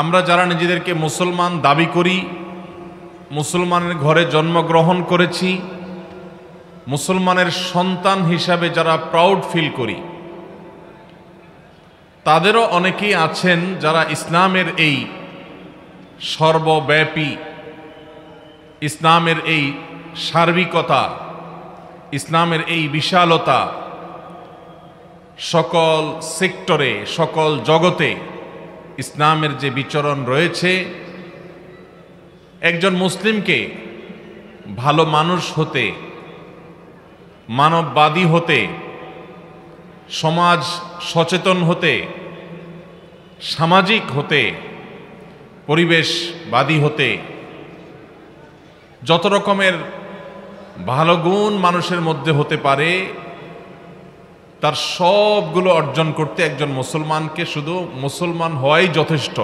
আমরা যারা নিজেদেরকে মুসলমান দাবি করি, মুসলমানের ঘরে জন্মগ্রহণ করেছি, মুসলমানের সন্তান হিসাবে যারা প্রাউড ফিল করি, তাদেরও অনেকেই আছেন যারা ইসলামের এই সর্বব্যাপী, ইসলামের এই সার্বিকতা, ইসলামের এই বিশালতা, সকল সেক্টরে, সকল জগতে ইসলামের যে বিচরণ রয়েছে, একজন মুসলিমকে ভালো মানুষ হতে, মানববাদী হতে, সমাজ সচেতন হতে, সামাজিক হতে, পরিবেশবাদী হতে, যত রকমের ভালো গুণ মানুষের মধ্যে হতে পারে, তার সবগুলো অর্জন করতে একজন মুসলমানকে শুধু মুসলমান হওয়াই যথেষ্ট।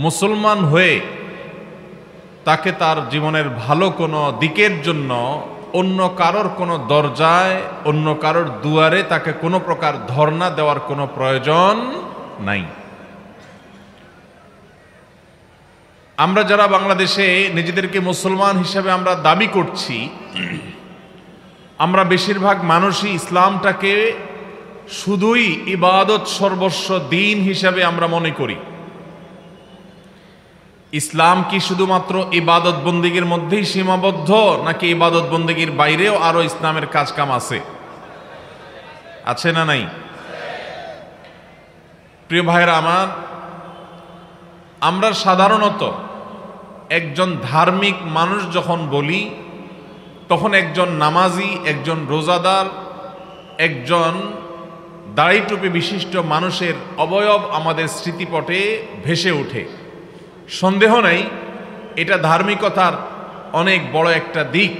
মুসলমান হয়ে তাকে তার জীবনের ভালো কোনো দিকের জন্য অন্য কারোর কোনো দরজায়, অন্য কারোর দুয়ারে তাকে কোনো প্রকার ধর্ণা দেওয়ার কোনো প্রয়োজন নাই। আমরা যারা বাংলাদেশে নিজেদেরকে মুসলমান হিসেবে আমরা দাবি করছি, আমরা বেশিরভাগ মানুষই ইসলামটাকে শুধুই ইবাদত সর্বস্ব দিন হিসাবে আমরা মনে করি। ইসলাম কি শুধুমাত্র ইবাদত বন্দেগীর মধ্যেই সীমাবদ্ধ, নাকি ইবাদত বন্দেগীর বাইরেও আরো ইসলামের কাজকাম আছে? আছে না নাই? প্রিয় ভাইরা আমার, আমরা সাধারণত একজন ধার্মিক মানুষ যখন বলি, তখন একজন নামাজি, একজন রোজাদার, একজন দাড়ি টুপি বিশিষ্ট মানুষের অবয়ব আমাদের স্মৃতিপটে ভেসে ওঠে। সন্দেহ নাই, এটা ধার্মিকতার অনেক বড় একটা দিক।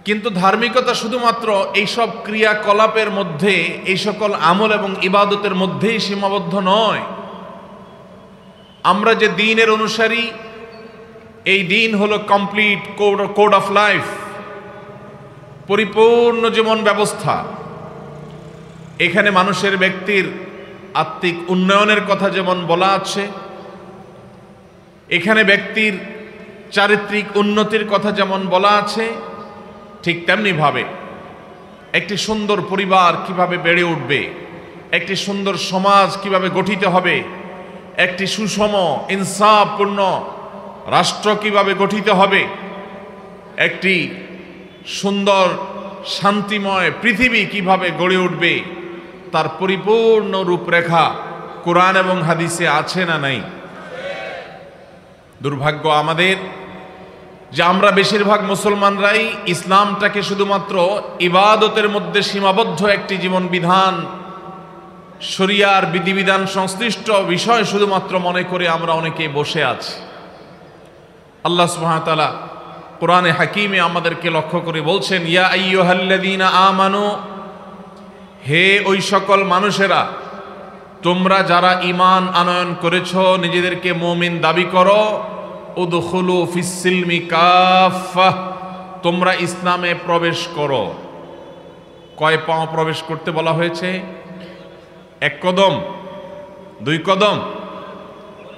কিন্তু ধার্মিকতা শুধুমাত্র এইসব ক্রিয়াকলাপের মধ্যে, এই সকল আমল এবং ইবাদতের মধ্যেই সীমাবদ্ধ নয়। আমরা যে দ্বীনের অনুসারী, এই দ্বীন হলো কমপ্লিট কোড অফ লাইফ, পরিপূর্ণ জীবন ব্যবস্থা। এখানে মানুষের ব্যক্তির আত্মিক উন্নয়নের কথা যেমন বলা আছে, এখানে ব্যক্তির চারিত্রিক উন্নতির কথা যেমন বলা আছে, ঠিক তেমনি ভাবে একটি সুন্দর পরিবার কিভাবে বেড়ে উঠবে, একটি সুন্দর সমাজ কিভাবে গঠিত হবে, একটি সুষম ইনসাফপূর্ণ রাষ্ট্র কিভাবে গঠিত হবে, একটি সুন্দর শান্তিময় পৃথিবী কিভাবে গড়ে উঠবে, তার পরিপূর্ণ রূপরেখা কোরআন এবং হাদিসে আছে না নাই? দুর্ভাগ্য আমাদের যে আমরা বেশিরভাগ মুসলমানরাই ইসলামটাকে শুধুমাত্র ইবাদতের মধ্যে সীমাবদ্ধ একটি জীবন বিধান, শরিয়ার বিধিবিধান সংশ্লিষ্ট বিষয় শুধুমাত্র মনে করে আমরা অনেকে বসে আছি। আল্লাহ সুবহানাহু ওয়া তাআলা কোরআনে হাকিমে আমাদেরকে লক্ষ্য করে বলছেন, ইয়া আইয়ুহাল্লাযীনা আমানু, হে ওই সকল মানুষেরা, তোমরা যারা ঈমান আনয়ন করেছো, নিজেদেরকে মুমিন দাবি করো, উদখুলু ফিস-সিলমি কাফাহ, তোমরা ইসলামে প্রবেশ করো। কয় পাও প্রবেশ করতে বলা হয়েছে? এক কদম, দুই কদম?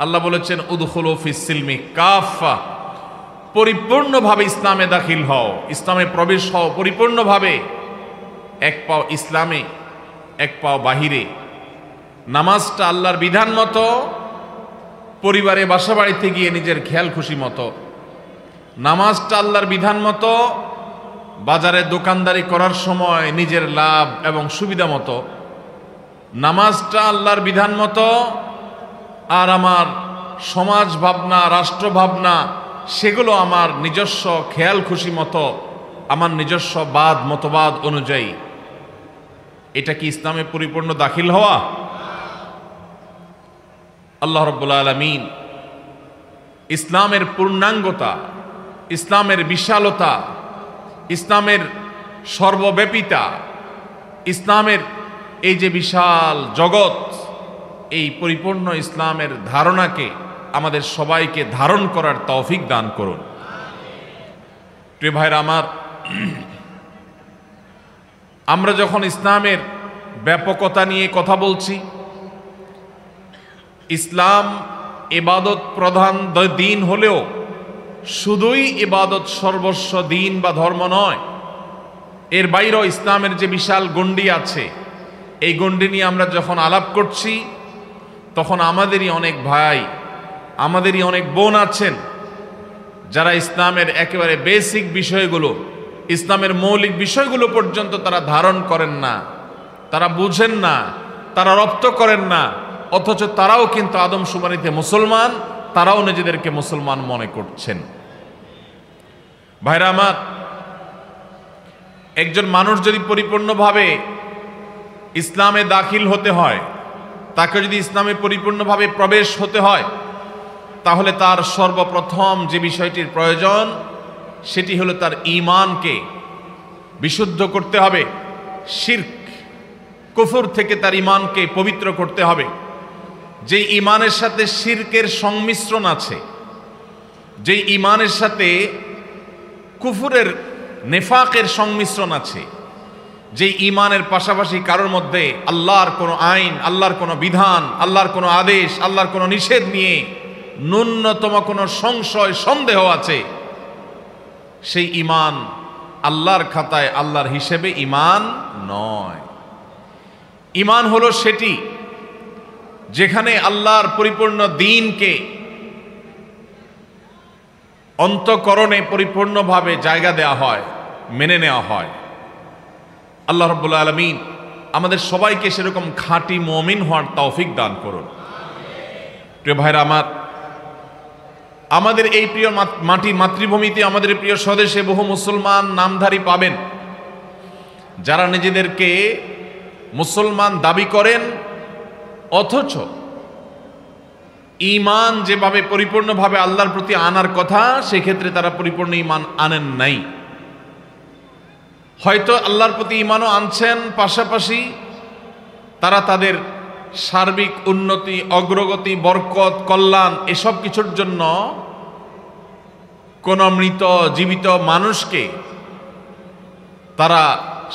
আল্লাহ বলেছেন উদখুলু ফিস-সিলমি কাফাহ, পরিপূর্ণভাবে ইসলামে দাখিল হও, ইসলামে প্রবেশ হও পরিপূর্ণভাবে। এক পাও ইসলামে, এক পাও বাহিরে। নামাজটা আল্লাহর বিধান মতো, পরিবারে বাসা বাড়িতে গিয়ে নিজের খেয়াল খুশি মতো। নামাজটা আল্লাহর বিধান মতো, বাজারে দোকানদারি করার সময় নিজের লাভ এবং সুবিধা মতো। নামাজটা আল্লাহর বিধান মতো, আর আমার সমাজ ভাবনা, রাষ্ট্র ভাবনা, সেগুলো আমার নিজস্ব খেয়াল খুশি মতো, আমার নিজস্ব মতবাদ অনুযায়ী। এটা কি ইসলামে পরিপূর্ণ দাখিল হওয়া? আল্লাহ রাব্বুল আলামিন ইসলামের পূর্ণাঙ্গতা, ইসলামের বিশালতা, ইসলামের সর্বব্যাপিতা, ইসলামের এই যে বিশাল জগৎ, এই পরিপূর্ণ ইসলামের ধারণাকে আমাদের সবাইকে ধারণ করার তৌফিক দান করুন। প্রিয় ভাইরা আমার, আমরা যখন ইসলামের ব্যাপকতা নিয়ে কথা বলছি, ইসলাম ইবাদত প্রধান দিন হলেও শুধুই ইবাদত সর্বস্ব দিন বা ধর্ম নয়, এর বাইরেও ইসলামের যে বিশাল গণ্ডি আছে, এই গণ্ডি নিয়ে আমরা যখন আলাপ করছি তখন আমাদেরই অনেক ভাই, আমাদেরই অনেক বোন আছেন যারা ইসলামের একেবারে বেসিক বিষয়গুলো, ইসলামের মৌলিক বিষয়গুলো পর্যন্ত তারা ধারণ করেন না, তারা বুঝেন না, তারা রপ্ত করেন না, অথচ তারাও কিন্তু আদমশুমারিতে মুসলমান, তারাও নিজেদেরকে মুসলমান মনে করছেন। ভাইরা আমার, একজন মানুষ যদি পরিপূর্ণভাবে ইসলামে দাখিল হতে হয়, তাকে যদি ইসলামে পরিপূর্ণভাবে প্রবেশ হতে হয়, তাহলে তার সর্বপ্রথম যে বিষয়টির প্রয়োজন সেটি হলো তার ঈমানকে বিশুদ্ধ করতে হবে। শিরক কুফর থেকে তার ঈমানকে পবিত্র করতে হবে। যে ঈমানের সাথে শিরকের সংমিশ্রণ আছে, যে ঈমানের সাথে কুফরের নেফাকের সংমিশ্রণ আছে, যে ঈমানের পাশাপাশি কারোর মধ্যে আল্লাহর কোনো আইন, আল্লাহর কোনো বিধান, আল্লাহর কোনো আদেশ, আল্লাহর কোনো নিষেধ নিয়ে ন্যূনতম কোনো সংশয় সন্দেহ আছে, সেই ঈমান আল্লাহর খাতায় আল্লাহর হিসেবে ঈমান নয়। ঈমান হলো সেটি যেখানে আল্লাহর পরিপূর্ণ দ্বীনকে অন্তঃকরণে পরিপূর্ণভাবে জায়গা দেওয়া হয়, মেনে নেওয়া হয়। আল্লাহ রাব্বুল আলামিন আমাদের সবাইকে সেরকম খাঁটি মুমিন হওয়ার তৌফিক দান করুন। প্রিয় ভাইরা আমার, আমাদের এই প্রিয় মাটি মাতৃভূমিতে, আমাদের প্রিয় স্বদেশে বহু মুসলমান নামধারী পাবেন যারা নিজেদেরকে মুসলমান দাবি করেন, অথচ ঈমান যেভাবে পরিপূর্ণভাবে আল্লাহর প্রতি আনার কথা, সেক্ষেত্রে তারা পরিপূর্ণ ঈমান আনেন নাই। হয়তো আল্লাহর প্রতি ঈমানও আনছেন, পাশাপাশি তারা তাদের সার্বিক উন্নতি, অগ্রগতি, বরকত, কল্যাণ এসব কিছুর জন্য কোন মৃত জীবিত মানুষকে তারা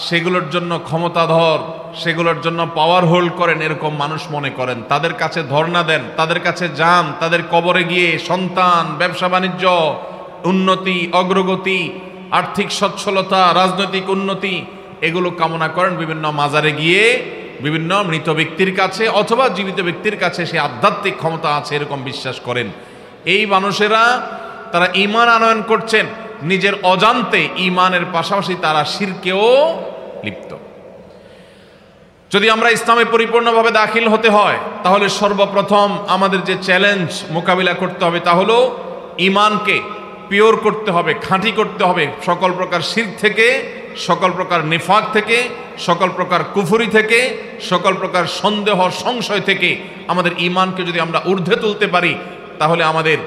সেগুলোর জন্য ক্ষমতাধর, সেগুলোর জন্য পাওয়ার হোল্ড করেন, এরকম মানুষ মনে করেন। তাদের কাছে ধর্ণা দেন, তাদের কাছে যান, তাদের কবরে গিয়ে সন্তান, ব্যবসা বাণিজ্য, উন্নতি, অগ্রগতি, আর্থিক সচ্ছলতা, রাজনৈতিক উন্নতি এগুলো কামনা করেন। বিভিন্ন মাজারে গিয়ে বিভিন্ন মৃত ব্যক্তির কাছে অথবা জীবিত ব্যক্তির কাছে সে আধ্যাত্মিক ক্ষমতা আছে এরকম বিশ্বাস করেন। এই মানুষেরা তারা ঈমান আনয়ন করছেন, নিজের অজান্তে ঈমানের পাশাপাশি তারা শিরকেও লিপ্ত। যদি আমরা ইসলামে পরিপূর্ণভাবে দাখিল হতে হয়, তাহলে সর্বপ্রথম আমাদের যে চ্যালেঞ্জ মোকাবিলা করতে হবে তা হলো ঈমানকে পিওর করতে হবে, খাঁটি করতে হবে সকল প্রকার শিরক থেকে, সকল প্রকার নিফাক থেকে, সকল প্রকার কুফরি থেকে, সকল প্রকার সন্দেহ সংশয় থেকে। আমাদের ঈমানকে যদি আমরা ঊর্ধ্বে তুলতে পারি, তাহলে আমাদের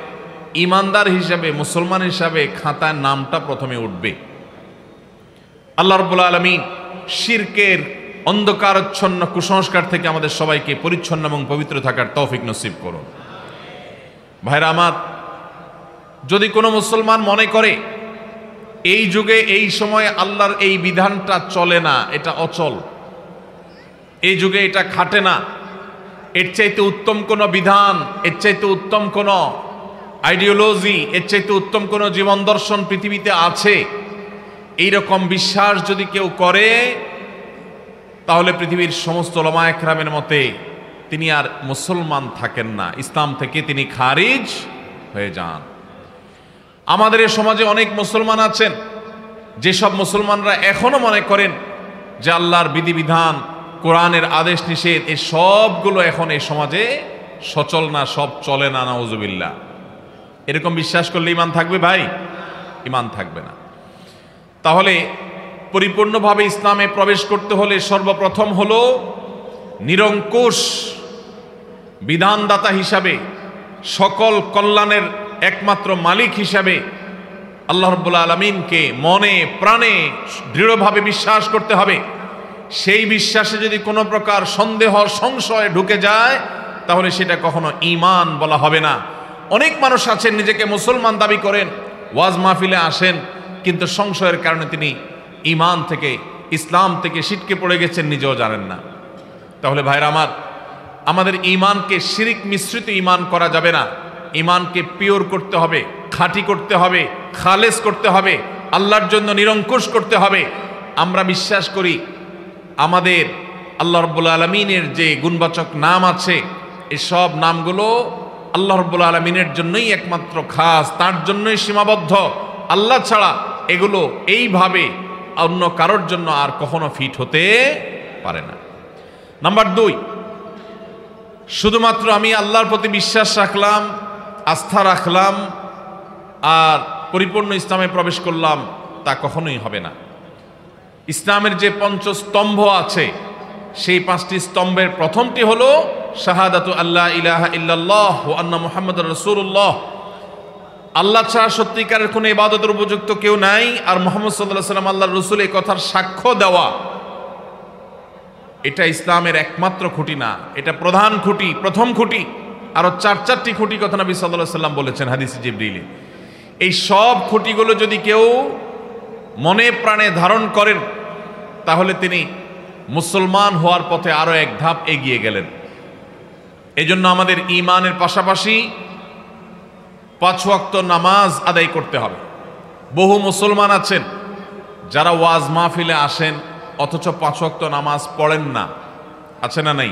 ঈমানদার হিসাবে, মুসলমান হিসাবে খাতায় নামটা প্রথমে উঠবে। আল্লাহ রাব্বুল আলামিন শিরকের অন্ধকারচ্ছন্ন কুসংস্কার থেকে আমাদের সবাইকে পরিচ্ছন্ন এবং পবিত্র থাকার তৌফিক নসিব করুন। ভাইরা আমার, যদি কোনো মুসলমান মনে করে এই যুগে এই সময়ে আল্লাহর এই বিধানটা চলে না, এটা অচল, এই যুগে এটা খাটে না, এর চাইতে উত্তম কোনো বিধান, এর চাইতে উত্তম কোনো আইডিওলজি, এর চাইতে উত্তম কোনো জীবন দর্শন পৃথিবীতে আছে, এইরকম বিশ্বাস যদি কেউ করে, তাহলে পৃথিবীর সমস্ত উলামা একরামের মতে তিনি আর মুসলমান থাকেন না, ইসলাম থেকে তিনি খারিজ হয়ে যান। আমাদের এই সমাজে অনেক মুসলমান আছেন, যেসব মুসলমানরা এখনো মনে করেন যে আল্লাহর বিধিবিধান, কোরআনের আদেশ নিষেধ এই সবগুলো এখন এই সমাজে সচল না, সব চলে না, নাউজুবিল্লাহ। এরকম বিশ্বাস করলে ঈমান থাকবে ভাই? ঈমান থাকবে না। তাহলে পরিপূর্ণভাবে ইসলামে প্রবেশ করতে হলে সর্বপ্রথম হলো নিরঙ্কুশ বিধানদাতা হিসাবে, সকল কল্যাণের একমাত্র মালিক হিসাবে আল্লাহ রাব্বুল আলামিনকে মনে প্রাণে দৃঢ়ভাবে বিশ্বাস করতে হবে। সেই বিশ্বাসে যদি কোনো প্রকার সন্দেহ সংশয় ঢুকে যায়, তাহলে সেটা কখনো ঈমান বলা হবে না। অনেক মানুষ আছেন নিজেকে মুসলমান দাবি করেন, ওয়াজ মাহফিলে আসেন, কিন্তু সংশয়ের কারণে তিনি ঈমান থেকে, ইসলাম থেকে ছিটকে পড়ে গেছেন, নিজেও জানেন না। তাহলে ভাইরা আমার, আমাদের ঈমানকে শিরিক মিশ্রিত ঈমান করা যাবে না। ঈমানকে পিওর করতে হবে, খাঁটি করতে হবে, খালেস করতে হবে, আল্লাহর জন্য নিরঙ্কুশ করতে হবে। আমরা বিশ্বাস করি আমাদের আল্লাহ রাব্বুল আলামিনের যে গুণবাচক নাম আছে, এসব নামগুলো আল্লাহ রাব্বুল আলামিনের জন্যই একমাত্র খাস, তার জন্যই সীমাবদ্ধ। আল্লাহ ছাড়া এগুলো এইভাবে অন্য কারোর জন্য আর কখনো ফিট হতে পারে না। নাম্বার 2, শুধুমাত্র আমি আল্লাহর প্রতি বিশ্বাস রাখলাম, আস্থা রাখলাম আর পরিপূর্ণ ইসলামে প্রবেশ করলাম, তা কখনোই হবে না। ইসলামের যে পঞ্চস্তম্ভ আছে, সেই 5টি স্তম্ভের প্রথমটি হলো শাহাদাতু আল্লাহ ইলাহা ইল্লাল্লাহ ওয়া আন্না মুহাম্মাদুর রাসূলুল্লাহ। আল্লাহ ছাড়া সত্যিকারের কোনো ইবাদতের উপযুক্ত কেউ নাই, আর মুহাম্মদ সাল্লাল্লাহু আলাইহি ওয়াসাল্লাম আল্লাহর রাসূল, এই কথার সাক্ষ্য দেওয়া, এটা ইসলামের একমাত্র খুঁটি না, এটা প্রধান খুঁটি, প্রথম খুঁটি। আরো 4টি খুঁটি কথা নবী সাল্লাল্লাহু আলাইহি ওয়াসাল্লাম বলেছেন হাদিসে জিবরিলে। এই সব খুঁটিগুলো যদি কেউ মনে প্রাণে ধারণ করেন, তাহলে তিনি মুসলমান হওয়ার পথে আরো এক ধাপ এগিয়ে গেলেন। এজন্য আমাদের ঈমানের পাশাপাশি 5 ওয়াক্ত নামাজ আদায় করতে হবে। বহু মুসলমান আছেন যারা ওয়াজ মাহফিলে আসেন অথচ 5 ওয়াক্ত নামাজ পড়েন না, আছে না নাই?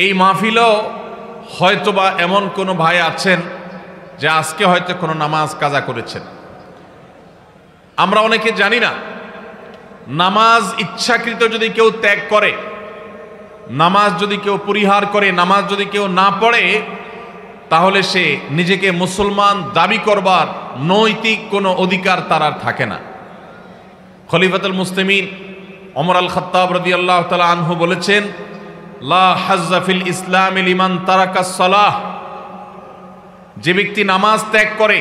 এই মাহফিলেও হয়তোবা এমন কোনো ভাই আছেন যে আজকে হয়তো কোনো নামাজ কাজা করেছেন। আমরা অনেকে জানি না, নামাজ ইচ্ছাকৃত যদি কেউ ত্যাগ করে, নামাজ যদি কেউ পরিহার করে, নামাজ যদি কেউ না পড়ে, তাহলে সে নিজেকে মুসলমান দাবি করবার নৈতিক কোনো অধিকার তার আর থাকে না। খলিফাতুল মুসলিমিন ওমর আল খাত্তাব রাদিয়াল্লাহু তাআলা আনহু বলেছেন, লা হাজ্জা ফিল ইসলাম লিমান তারাকাস সালাহ। যে ব্যক্তি নামাজ ত্যাগ করে,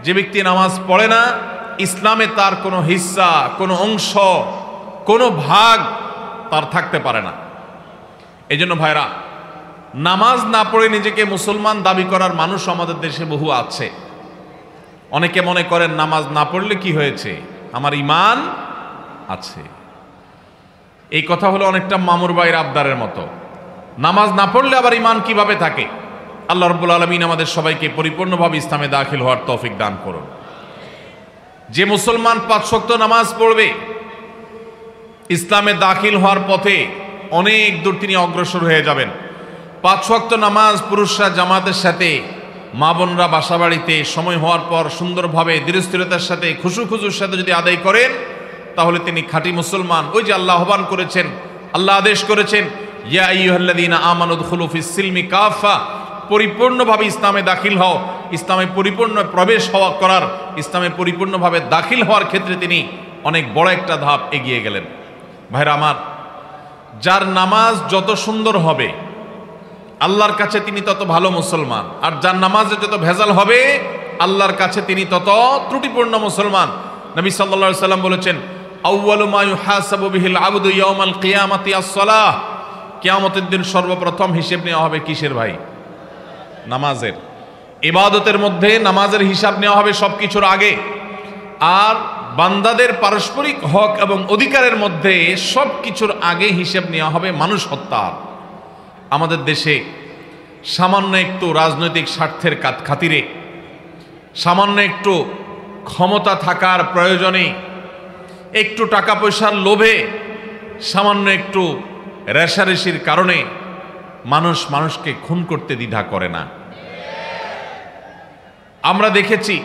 যে ব্যক্তি নামাজ পড়ে না, ইসলামে তার কোনো হিস্সা, কোনো অংশ, কোনো ভাগ তার থাকতে পারে না। এই জন্য ভাইরা, নামাজ না পড়ে নিজেকে মুসলমান দাবি করার মানুষ আমাদের দেশে বহু আছে। অনেকে মনে করেন নামাজ না পড়লে কি হয়েছে, আমার ঈমান আছে। এই কথা হলো অনেকটা মামুর ভাইয়ের আবদারের মতো। নামাজ না পড়লে আবার ঈমান কিভাবে থাকে? আল্লাহ রাব্বুল আলামিন আমাদের সবাইকে পরিপূর্ণভাবে ইসলামে দাখিল হওয়ার তৌফিক দান করুন। যে মুসলমান 5 ওয়াক্ত নামাজ পড়বে, ইসলামে দাখিল হওয়ার পথে অনেক দূর তিনি অগ্রসর হয়ে যাবেন। 5 ওয়াক্ত নামাজ পুরুষরা জামাতের সাথে, মা বোনরা বাসা বাড়িতে সময় হওয়ার পর সুন্দরভাবে ধীরস্থিরতার সাথে, খুশুর সাথে যদি আদায় করেন, তাহলে তিনি খাঁটি মুসলমান। ওই যে আল্লাহ আহ্বান করেছেন, আল্লাহ আদেশ করেছেন, ইয়া আইয়ুহাল্লাযীনা আমানু উদখুলু ফিস সিলমি কাফা, পরিপূর্ণভাবে ইসলামে দাখিল হও। ইসলামে পরিপূর্ণ প্রবেশ হওয়া করার, ইসলামে পরিপূর্ণভাবে দাখিল হওয়ার ক্ষেত্রে তিনি অনেক বড় একটা ধাপ এগিয়ে গেলেন। ভাইরা আমার, যার নামাজ যত সুন্দর হবে আল্লাহর কাছে তিনি তত ভালো মুসলমান, আর যার নামাজে যত ভেজাল হবে আল্লাহর কাছে তিনি তত ত্রুটিপূর্ণ মুসলমান। নবী সাল্লাল্লাহু আলাইহি ওয়াসাল্লাম বলেছেন, আউয়ালু মা ইউহাসাবু বিহিল আবদু ইয়াউমাল কিয়ামাতি আস-সালাহ। কিয়ামতের দিন সর্বপ্রথম হিসাব নেওয়া হবে কিসের ভাই? নামাজের। ইবাদতের মধ্যে নামাজের হিসাব নেওয়া হবে সবকিছুর আগে, আর বান্দাদের পারস্পরিক হক এবং অধিকারের মধ্যে সবকিছুর আগে হিসাব নেওয়া হবে মানুষ হত্যার। আমাদের দেশে সামান্য একটু রাজনৈতিক স্বার্থের খাতিরে, সামান্য একটু ক্ষমতা থাকার প্রয়োজনে, একটু টাকা পয়সার লোভে, সামান্য একটু রেষারেষির কারণে মানুষ মানুষকে খুন করতে দ্বিধা করে না। আমরা দেখেছি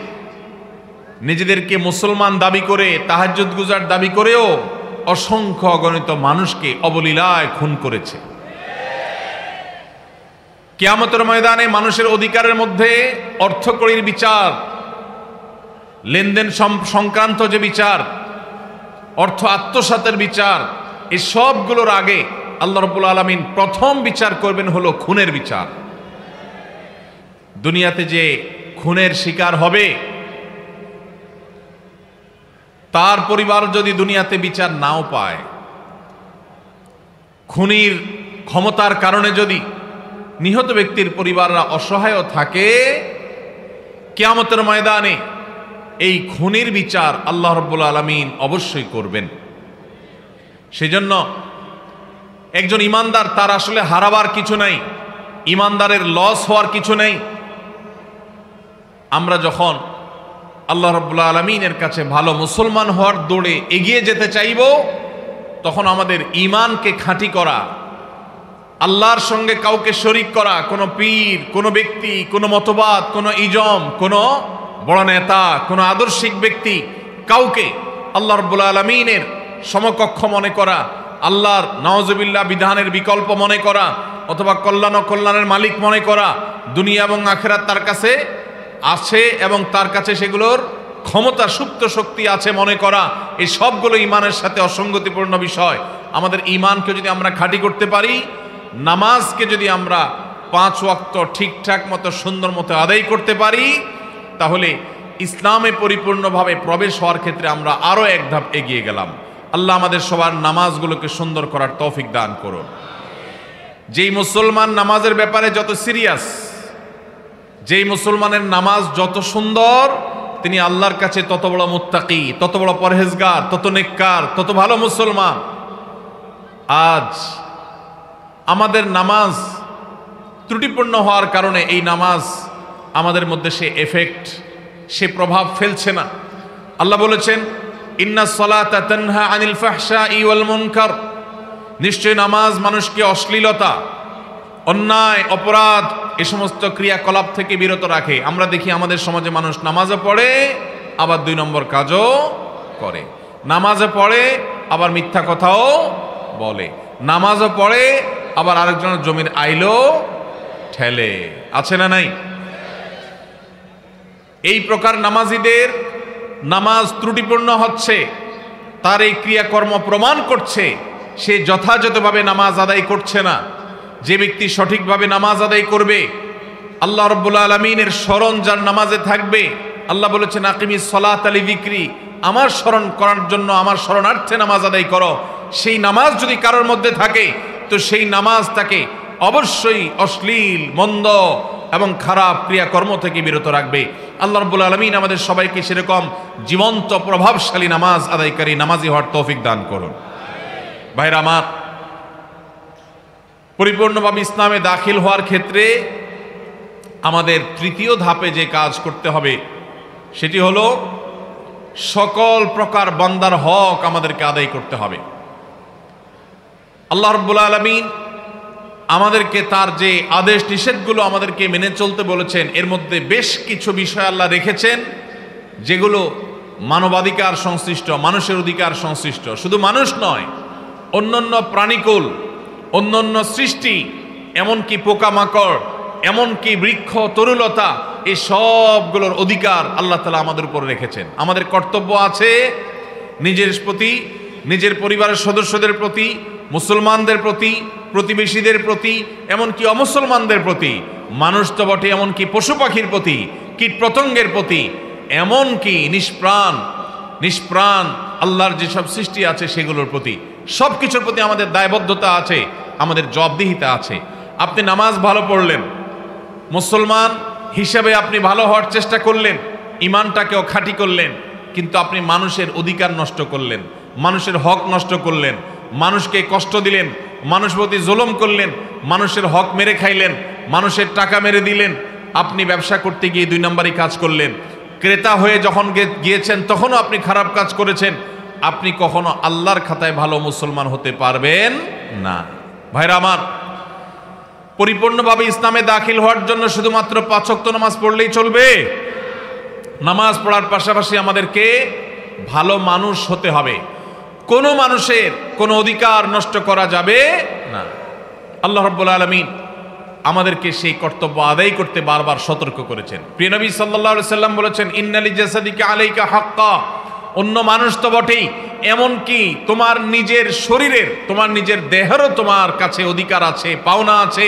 নিজেদেরকে মুসলমান দাবি করে, তাহাজ্জুদ গুজার দাবি করেও অসংখ্য অগণিত মানুষকে অবলীলায় খুন করেছে। কিয়ামতের ময়দানে মানুষের অধিকারের মধ্যে অর্থকড়ির বিচার, লেনদেন সংক্রান্ত যে বিচার, অর্থ আত্মসাতের বিচার, এই সবগুলোর আগে আল্লাহ রাব্বুল আলামিন প্রথম বিচার করবেন হলো খুনের বিচার। দুনিয়াতে যে খুনের শিকার হবে, তার পরিবার যদি দুনিয়াতে বিচার নাও পায়, খুনির ক্ষমতার কারণে যদি নিহত ব্যক্তির পরিবাররা অসহায় থাকে, কিয়ামতের ময়দানে এই খুনির বিচার আল্লাহ রাব্বুল আলামিন অবশ্যই করবেন। সেজন্য একজন ইমানদার, তার আসলে হারাবার কিছু নাই, ইমানদারের লস হওয়ার কিছু নেই। আমরা যখন আল্লাহ রাব্বুল আলামিনের কাছে ভালো মুসলমান হওয়ার দৌড়ে এগিয়ে যেতে চাইব, তখন আমাদের ঈমানকে খাঁটি করা, আল্লাহর সঙ্গে কাউকে শরীক করা, কোনো পীর, কোনো ব্যক্তি, কোনো মতবাদ, কোনো ইজম, কোনো বড় নেতা, কোনো আদর্শিক ব্যক্তি, কাউকে আল্লাহ রাব্বুল আলামিনের সমকক্ষ মনে করা, আল্লাহর নাউজুবিল্লাহ বিধানের বিকল্প মনে করা, অথবা কল্যাণ ও কল্যাণের মালিক মনে করা, দুনিয়া এবং আখিরাত তার কাছে আছে এবং তার কাছে সেগুলোর ক্ষমতা, সুপ্ত শক্তি আছে মনে করা, এই সবগুলো ঈমানের সাথে অসঙ্গতিপূর্ণ বিষয়। আমাদের ঈমানকে যদি আমরা খাঁটি করতে পারি, নামাজকে যদি আমরা 5 ওয়াক্ত ঠিকঠাক মতো সুন্দর মতো আদায় করতে পারি, তাহলে ইসলামে পরিপূর্ণভাবে প্রবেশ হওয়ার ক্ষেত্রে আমরা আরো এক ধাপ এগিয়ে গেলাম। আল্লাহ আমাদের সবার নামাজগুলোকে সুন্দর করার তৌফিক দান করুন। যেই মুসলমান নামাজের ব্যাপারে যত সিরিয়াস, যেই মুসলমানের নামাজ যত সুন্দর, তিনি আল্লাহর কাছে তত বড় মুত্তাকি, তত বড় পরহেজগার, তত নেককার, তত ভালো মুসলমান। আজ আমাদের নামাজ ত্রুটিপূর্ণ হওয়ার কারণে এই নামাজ আমাদের মধ্যে সে এফেক্ট, সে প্রভাব ফেলছে না। আল্লাহ বলেছেন, ইন্নাস সালাতা তানহা আনিল ফাহশাই ওয়াল মুনকার, নিশ্চয় নামাজ মানুষকে অশ্লীলতা, অন্যায়, অপরাধ, এই সমস্ত ক্রিয়াকলাপ থেকে বিরত রাখে। আমরা দেখি আমাদের সমাজে মানুষ নামাজও পড়ে আবার 2 নম্বর কাজও করে, নামাজও পড়ে আবার মিথ্যা কথাও বলে, নামাজও পড়ে আবার আরেকজনের জমির আইলো ঠেলে, আছে না নাই? এই প্রকার নামাজীদের নামাজ ত্রুটিপূর্ণ হচ্ছে, তার এই ক্রিয়াকর্ম প্রমাণ করছে সে যথাযথভাবে নামাজ আদায় করছে না। যে ব্যক্তি সঠিকভাবে নামাজ আদায় করবে, আল্লাহ রাব্বুল আলামিনের স্মরণ যার নামাজে থাকবে, আল্লাহ বলেছেন আকিমিস সালাতা লিযিকরি, আমার স্মরণ করার জন্য, আমার স্মরণার্থে নামাজ আদায় করো। সেই নামাজ যদি কারোর মধ্যে থাকে, তো সেই নামাজ তাকে অবশ্যই অশ্লীল, মন্দ এবং খারাপ ক্রিয়াকর্ম থেকে বিরত রাখবে। আল্লাহ রাব্বুল আলামিন আমাদের সবাইকে সেরকম জীবন্ত প্রভাবশালী নামাজ আদায়কারী নামাজি হওয়ার তৌফিক দান করুন। ভাইরা আমার, পরিপূর্ণভাবে ইসলামে দাখিল হওয়ার ক্ষেত্রে আমাদের তৃতীয় ধাপে যে কাজ করতে হবে, সেটি হলো সকল প্রকার বান্দার হক আমাদেরকে আদায় করতে হবে। আল্লাহ রাব্বুল আলামিন আমাদেরকে তার যে আদেশ নিষেধগুলো আমাদেরকে মেনে চলতে বলেছেন, এর মধ্যে বেশ কিছু বিষয় আল্লাহ রেখেছেন যেগুলো মানবাধিকার সংশ্লিষ্ট, মানুষের অধিকার সংশ্লিষ্ট। শুধু মানুষ নয়, অন্যান্য প্রাণীকুল, অন্যান্য সৃষ্টি, এমনকি পোকামাকড়, এমনকি বৃক্ষ, তরুলতা, এই সবগুলোর অধিকার আল্লাহ তাআলা আমাদের উপর রেখেছেন। আমাদের কর্তব্য আছে নিজের প্রতি, নিজের পরিবারের সদস্যদের প্রতি, মুসলমানদের প্রতি, প্রতিবেশীদের প্রতি, এমনকি অমুসলমানদের প্রতি, মানুষ তো বটে, এমনকি পশু পাখির প্রতি, কীট পতঙ্গের প্রতি, এমনকি নিষ্প্রাণ আল্লাহর যেসব সৃষ্টি আছে সেগুলোর প্রতি, সব কিছুর প্রতি আমাদের দায়বদ্ধতা আছে, আমাদের জবাবদিহিতা আছে। আপনি নামাজ ভালো পড়লেন, মুসলমান হিসাবে আপনি ভালো হওয়ার চেষ্টা করলেন, ঈমানটাকেও খাঁটি করলেন, কিন্তু আপনি মানুষের অধিকার নষ্ট করলেন, মানুষের হক নষ্ট করলেন, মানুষকে কষ্ট দিলেন, মানুষ প্রতি জুলুম করলেন, মানুষের হক মেরে খাইলেন, মানুষের টাকা মেরে দিলেন। আপনি ব্যবসা করতে গিয়ে 2 নম্বরই কাজ করলেন। ক্রেতা হয়ে যখন গিয়েছেন তখনও আপনি খারাপ কাজ করেছেন। আপনি কখনো আল্লাহর খাতায় ভালো মুসলমান হতে পারবেন না। ভাইরা আমার, পরিপূর্ণভাবে ইসলামে দাখিল হওয়ার জন্য শুধুমাত্র 5 ওয়াক্ত নামাজ পড়লেই চলবে? নামাজ পড়ার পাশাপাশি আমাদেরকে ভালো মানুষ হতে হবে। কোনো মানুষের কোনো অধিকার নষ্ট করা যাবে না। আল্লাহ রাব্বুল আলামিন আমাদেরকে সেই কর্তব্য আদায় করতে বারবার সতর্ক করেছেন। প্রিয় নবী সাল্লাল্লাহু আলাইহি সাল্লাম বলেছেন, ইন্নালি জাসাদিকা আলাইকা হাক্কা, অন্য মানুষ তো বটেই, এমনকি তোমার নিজের শরীরের, তোমার নিজের দেহেরও তোমার কাছে অধিকার আছে, পাওনা আছে,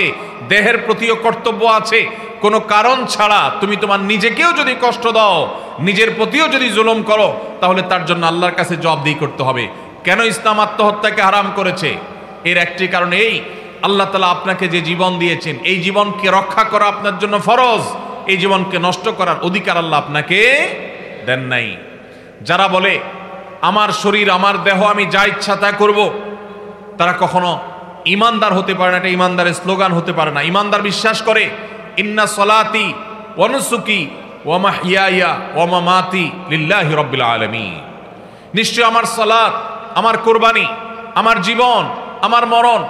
দেহের প্রতিও কর্তব্য আছে। কোনো কারণ ছাড়া তুমি তোমার নিজেকেও যদি কষ্ট দাও, নিজের প্রতিও যদি জুলুম করো, তাহলে তার জন্য আল্লাহর কাছে জবাবদিহি করতে হবে। কেন ইসলাম আত্মহত্যাকে হারাম করেছে? এর একটি কারণ এই, আল্লাহ তাআলা আপনাকে যে জীবন দিয়েছেন, এই জীবনকে রক্ষা করা আপনার জন্য ফরজ। এই জীবনকে নষ্ট করার অধিকার আল্লাহ আপনাকে দেন নাই। যারা বলে আমার শরীর, আমার দেহ, আমি যা ইচ্ছা তা করব, তারা কখনো ইমানদার হতে পারে না, এটা ইমানদারের স্লোগান হতে পারে না। ইমানদার বিশ্বাস করে ইন্না সলাতি ওয়া নুসুকি ওয়া মাহইয়ায়া ওয়া মামাতি লিল্লাহি রাব্বিল আলামিন, নিশ্চয় আমার সালাত, আমার কুরবানি, আমার জীবন, আমার মরণ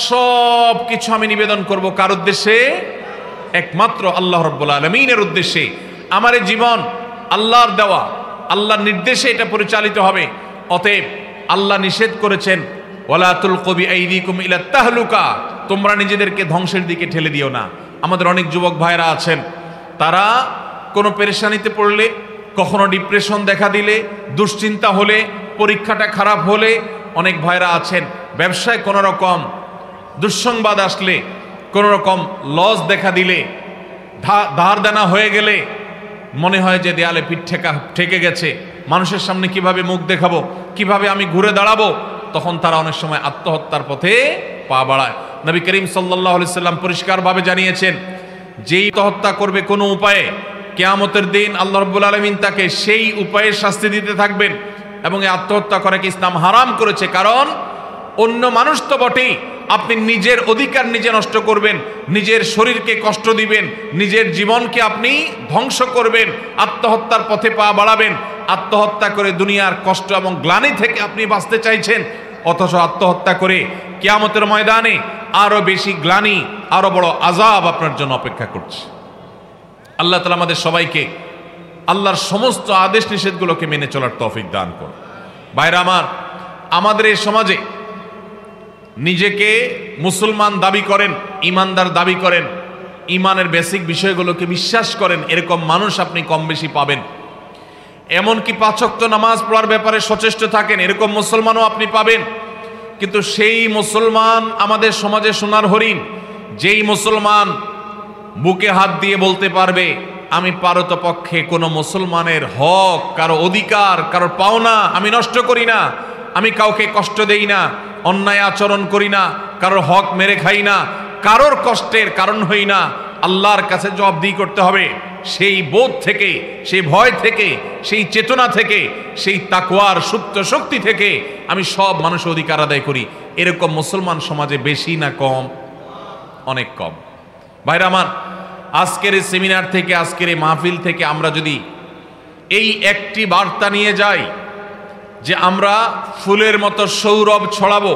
সব কিছু আমি নিবেদন করব কার উদ্দেশ্যে? একমাত্র আল্লাহ রাব্বুল আলামিনের উদ্দেশ্যে। আমার এই জীবন আল্লাহর দেওয়া, আল্লাহর নির্দেশে এটা পরিচালিত হবে। অতএব আল্লাহ নিষেধ করেছেন ওয়ালা তুলকু বিআইদিকুম ইলা তাহলুকা, তোমরা নিজেদেরকে ধ্বংসের দিকে ঠেলে দিও না। আমাদের অনেক যুবক ভাইরা আছেন, তারা কোনো পেরেশানিতে পড়লে, কখনো ডিপ্রেশন দেখা দিলে, দুশ্চিন্তা হলে, পরীক্ষাটা খারাপ হলে, অনেক ভাইরা আছেন ব্যবসায় কোনো রকম দুঃসংবাদ আসলে, কোনো রকম লস দেখা দিলে, ধার দেনা হয়ে গেলে মনে হয় যে দেয়ালে পিঠ ঠেকে গেছে, মানুষের সামনে কিভাবে মুখ দেখাবো, কিভাবে আমি ঘুরে দাঁড়াবো, তখন তারা অনেক সময় আত্মহত্যার পথে পা বাড়ায়। নবী করিম সাল্লাল্লাহু আলাইহি সাল্লাম পরিষ্কারভাবে জানিয়েছেন, যেই আত্মহত্যা করবে কোনো উপায়ে, কিয়ামতের দিন আল্লাহ রাব্বুল আলামিন তাকে সেই উপায়ে শাস্তি দিতে থাকবেন। এবং এই আত্মহত্যা করাকে ইসলাম হারাম করেছে, কারণ অন্য মানুষ তো বটেই, আপনি নিজের অধিকার নিজে নষ্ট করবেন, নিজের শরীরকে কষ্ট দিবেন, নিজের জীবনকে আপনি ধ্বংস করবেন, আত্মহত্যার পথে পা বাড়াবেন। আত্মহত্যা করে দুনিয়ার কষ্ট এবং গ্লানি থেকে আপনি বাঁচতে চাইছেন, অথচ আত্মহত্যা করে কিয়ামতের ময়দানে আরো বেশি গ্লানি, আরো বড় আযাব আপনার জন্য অপেক্ষা করছে। আল্লাহ তাআলা আমাদের সবাইকে আল্লাহর সমস্ত আদেশ নিষেধগুলোকে মেনে চলার তৌফিক দান করুন। ভাইরা আমার, আমাদের এই সমাজে নিজেকে মুসলমান দাবি করেন, ইমানদার দাবি করেন, ইমানের বেসিক বিষয়গুলোকে বিশ্বাস করেন, এরকম মানুষ আপনি কম বেশি পাবেন। এমনকি 5 ওয়াক্ত নামাজ পড়ার ব্যাপারে সচেষ্ট থাকেন, এরকম মুসলমানও আপনি পাবেন। কিন্তু সেই মুসলমান আমাদের সমাজে সোনার হরিণ, যেই মুসলমান বুকে হাত দিয়ে বলতে পারবে আমি পারতপক্ষে কোনো মুসলমানের হক, কারো অধিকার, কারো পাওনা আমি নষ্ট করি না, আমি কাউকে কষ্ট দেই না, অন্যায় আচরণ করি না, কারোর হক মেরে খাই না, কারোর কষ্টের কারণ হই না, আল্লাহর কাছে জবাবদিহি করতে হবে, সেই বোধ থেকে, সেই ভয় থেকে, সেই চেতনা থেকে, সেই তাকওয়ার সুপ্ত শক্তি থেকে আমি সব মানুষের অধিকার আদায় করি, এরকম মুসলমান সমাজে বেশি না কম? অনেক কম। ভাইরা আমার, আজকের এই সেমিনার থেকে, আজকের এই মাহফিল থেকে আমরা যদি এই একটি বার্তা নিয়ে যাই যে আমরা ফুলের মতো সৌরভ ছড়াবো,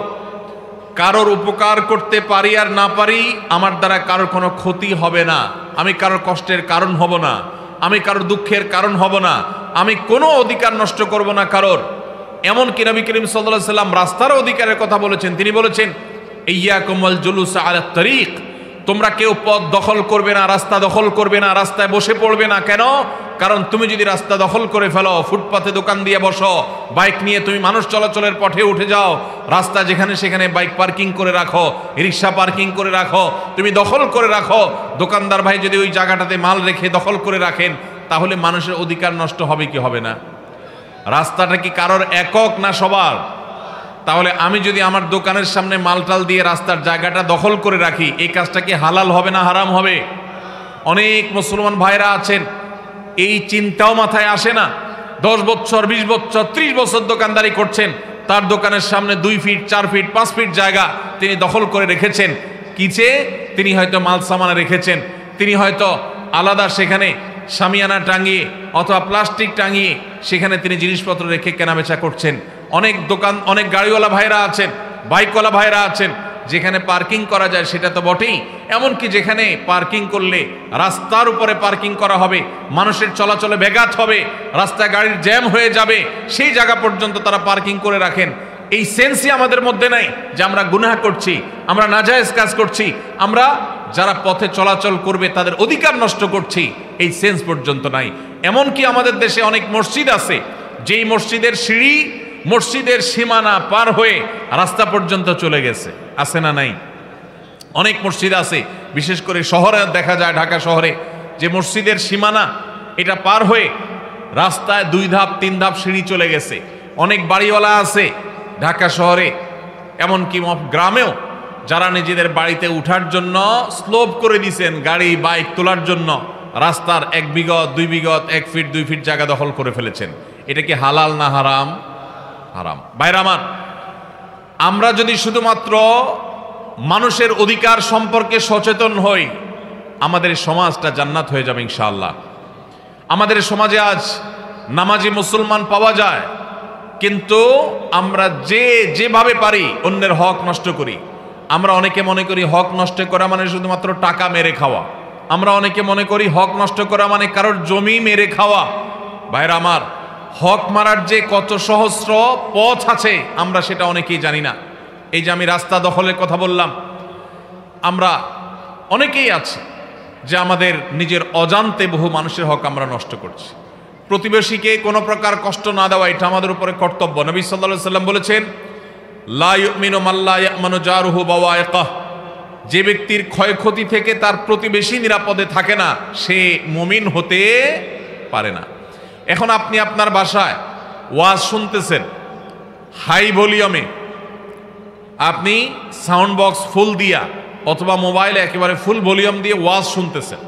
কারোর উপকার করতে পারি আর না পারি, আমার দ্বারা কারোর কোনো ক্ষতি হবে না, আমি কারোর কষ্টের কারণ হব না, আমি কারোর দুঃখের কারণ হব না, আমি কোনো অধিকার নষ্ট করব না কারোর। এমনকি নবী করিম সাল্লাল্লাহু আলাইহি সাল্লাম রাস্তার অধিকারের কথা বলেছেন। তিনি বলেছেন ইয়্যাকুম ওয়াল জুলুস আলা তারিক, তোমরা কেউ পথ দখল করবে না, রাস্তা দখল করবে না, রাস্তায় বসে পড়বে না। কেন? কারণ তুমি যদি রাস্তা দখল করে ফেলো, ফুটপাতে দোকান দিয়ে বসো, বাইক নিয়ে তুমি মানুষ চলাচলের পথে উঠে যাও, রাস্তা যেখানে সেখানে বাইক পার্কিং করে রাখো, রিক্সা পার্কিং করে রাখো, তুমি দখল করে রাখো, দোকানদার ভাই যদি ওই জায়গাটাতে মাল রেখে দখল করে রাখেন, তাহলে মানুষের অধিকার নষ্ট হবে কি হবে না? রাস্তাটা কি কারোর একক না সবার? তাহলে আমি যদি আমার দোকানের সামনে মালটাল দিয়ে রাস্তার জায়গাটা দখল করে রাখি, এই কাজটা কি হালাল হবে না হারাম হবে? অনেক মুসলমান ভাইরা আছেন, এই চিন্তাও মাথায় আসে না, 10 বছর 20 বছর 30 বছর দোকানদারি করছেন, তার দোকানের সামনে 2 ফিট 4 ফিট 5 ফিট জায়গা তিনি দখল করে রেখেছেন। কিছে? তিনি হয়তো মাল সামানা রেখেছেন, তিনি হয়তো আলাদা সেখানে শামিয়ানা টাঙিয়ে অথবা প্লাস্টিক টাঙিয়ে সেখানে তিনি জিনিসপত্র রেখে কেনাবেচা করছেন। অনেক দোকান, অনেক গাড়িওয়ালা ভাইরা আছেন, বাইকওয়ালা ভাইরা আছেন, যেখানে পার্কিং করা যায় সেটা তো বটেই, এমনকি যেখানে পার্কিং করলে রাস্তার উপরে পার্কিং করা হবে, মানুষের চলাচলে ব্যাঘাত হবে, রাস্তায় গাড়ির জ্যাম হয়ে যাবে, সেই জায়গা পর্যন্ত তারা পার্কিং করে রাখেন। এই সেন্সই আমাদের মধ্যে নাই যে আমরা গুনাহ করছি, আমরা নাজায়েজ কাজ করছি, আমরা যারা পথে চলাচল করবে তাদের অধিকার নষ্ট করছি, এই সেন্স পর্যন্ত নাই। এমনকি আমাদের দেশে অনেক মসজিদ আছে, যেই মসজিদের সিঁড়ি মসজিদের সীমানা পার হয়ে রাস্তা পর্যন্ত চলে গেছে, আছে না নাই? অনেক মসজিদ আছে, বিশেষ করে শহরে দেখা যায়, ঢাকা শহরে, যে মসজিদের সীমানা এটা পার হয়ে রাস্তায় 2 ধাপ 3 ধাপ সিঁড়ি চলে গেছে। অনেক বাড়িওয়ালা আছে ঢাকা শহরে, এমনকি গ্রামেও, যারা নিজেদের বাড়িতে উঠার জন্য স্লোপ করে দিয়েছেন, গাড়ি বাইক তোলার জন্য রাস্তার 1 বিঘত 2 বিঘত 1 ফিট 2 ফিট জায়গা দখল করে ফেলেছেন। এটা কি হালাল না হারাম? হারাম। ভাইরা আমার, আমরা যদি শুধুমাত্র মানুষের অধিকার সম্পর্কে সচেতন হই, আমাদের সমাজটা জান্নাত হয়ে যাবে ইনশাআল্লাহ। আমাদের সমাজে আজ নামাজি মুসলমান পাওয়া যায়, কিন্তু আমরা যেভাবে পারি অন্যের হক নষ্ট করি। আমরা অনেকে মনে করি হক নষ্ট করা মানে শুধুমাত্র টাকা মেরে খাওয়া। আমরা অনেকে মনে করি হক নষ্ট করা মানে কারোর জমি মেরে খাওয়া। ভাইরা আমার, হক মারার যে কত সহস্র পথ আছে আমরা সেটা অনেকেই জানি না। এই যে আমি রাস্তা দখলের কথা বললাম, আমরা অনেকেই আছে যে আমাদের নিজের অজান্তে বহু মানুষের হক আমরা নষ্ট করছি। প্রতিবেশীকে কোনো প্রকার কষ্ট না দেওয়া এটা আমাদের উপরে কর্তব্য। নবী সাল্লাল্লাহু আলাইহি সাল্লাম বলেছেন, লা ইউমিনু মান লা ইয়ামানু জারুহু বাওয়াইকাহ, যে ব্যক্তির ক্ষয়ক্ষতি থেকে তার প্রতিবেশী নিরাপদে থাকে না সে মুমিন হতে পারে না। এখন আপনি আপনার বাসায় ওয়াজ শুনতেছেন হাই ভলিউমে, আপনি সাউন্ড বক্স ফুল দিয়া অথবা মোবাইলে একেবারে ফুল ভলিউম দিয়ে ওয়াজ শুনতেছেন।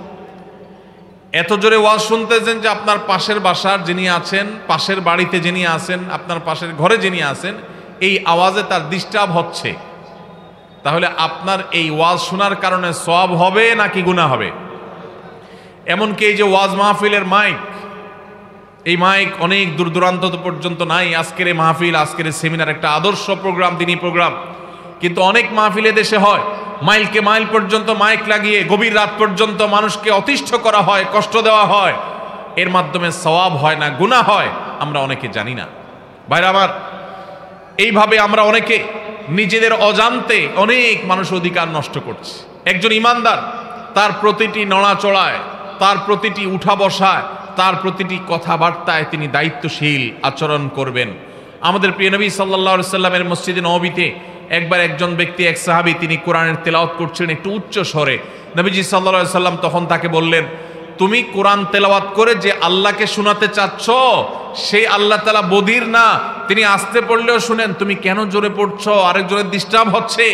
এত জোরে ওয়াজ শুনতেছেন যে আপনার পাশের বাসার যিনি আছেন, পাশের বাড়িতে যিনি আছেন, আপনার পাশের ঘরে যিনি আছেন, এই আওয়াজে তার ডিস্টার্ব হচ্ছে। তাহলে আপনার এই ওয়াজ শোনার কারণে সওয়াব হবে নাকি গুনাহ হবে? এমনকি এই যে ওয়াজ মাহফিলের মাইক, এই মাইক অনেক দূর দূরান্ত পর্যন্ত নাই। আজকের এই মাহফিল, আজকের এই সেমিনার একটা আদর্শ প্রোগ্রাম, দিনী প্রোগ্রাম, কিন্তু অনেক মাহফিলে দেশে হয় মাইলকে মাইল পর্যন্ত মাইক লাগিয়ে গভীর রাত পর্যন্ত মানুষকে অতিষ্ঠ করা হয়, কষ্ট দেওয়া হয়। এর মাধ্যমে সওয়াব হয় না গুনাহ হয়, আমরা অনেকে জানি না। ভাইরা আমার, এইভাবে আমরা অনেকে নিজেদের অজান্তে অনেক মানুষ অধিকার নষ্ট করছে। একজন ইমানদার তার প্রতিটি নড়াচড়ায়, তার প্রতিটি উঠা বসায়, তার প্রতিটি কথাবার্তায় তিনি দায়িত্বশীল আচরণ করবেন। আমাদের প্রিয় নবী সাল্লাল্লাহু আলাইহি সাল্লামের মসজিদে নববীতে একবার একজন ব্যক্তি, এক সাহাবী, তিনি কোরআনের তেলাওয়াত করছিলেন একটু উচ্চ স্বরে। নবীজি সাল্লাল্লাহু আলাইহি সাল্লাম তখন তাকে বললেন, তুমি কোরআন তেলাওয়াত করে যে আল্লাহকে শোনাতে চাচ্ছ সেই আল্লাহ তাআলা বধির না, তিনি আস্তে পড়লেও শুনেন, তুমি কেন জোরে পড়ছো? আরেকজনের ডিস্টার্ব হচ্ছে।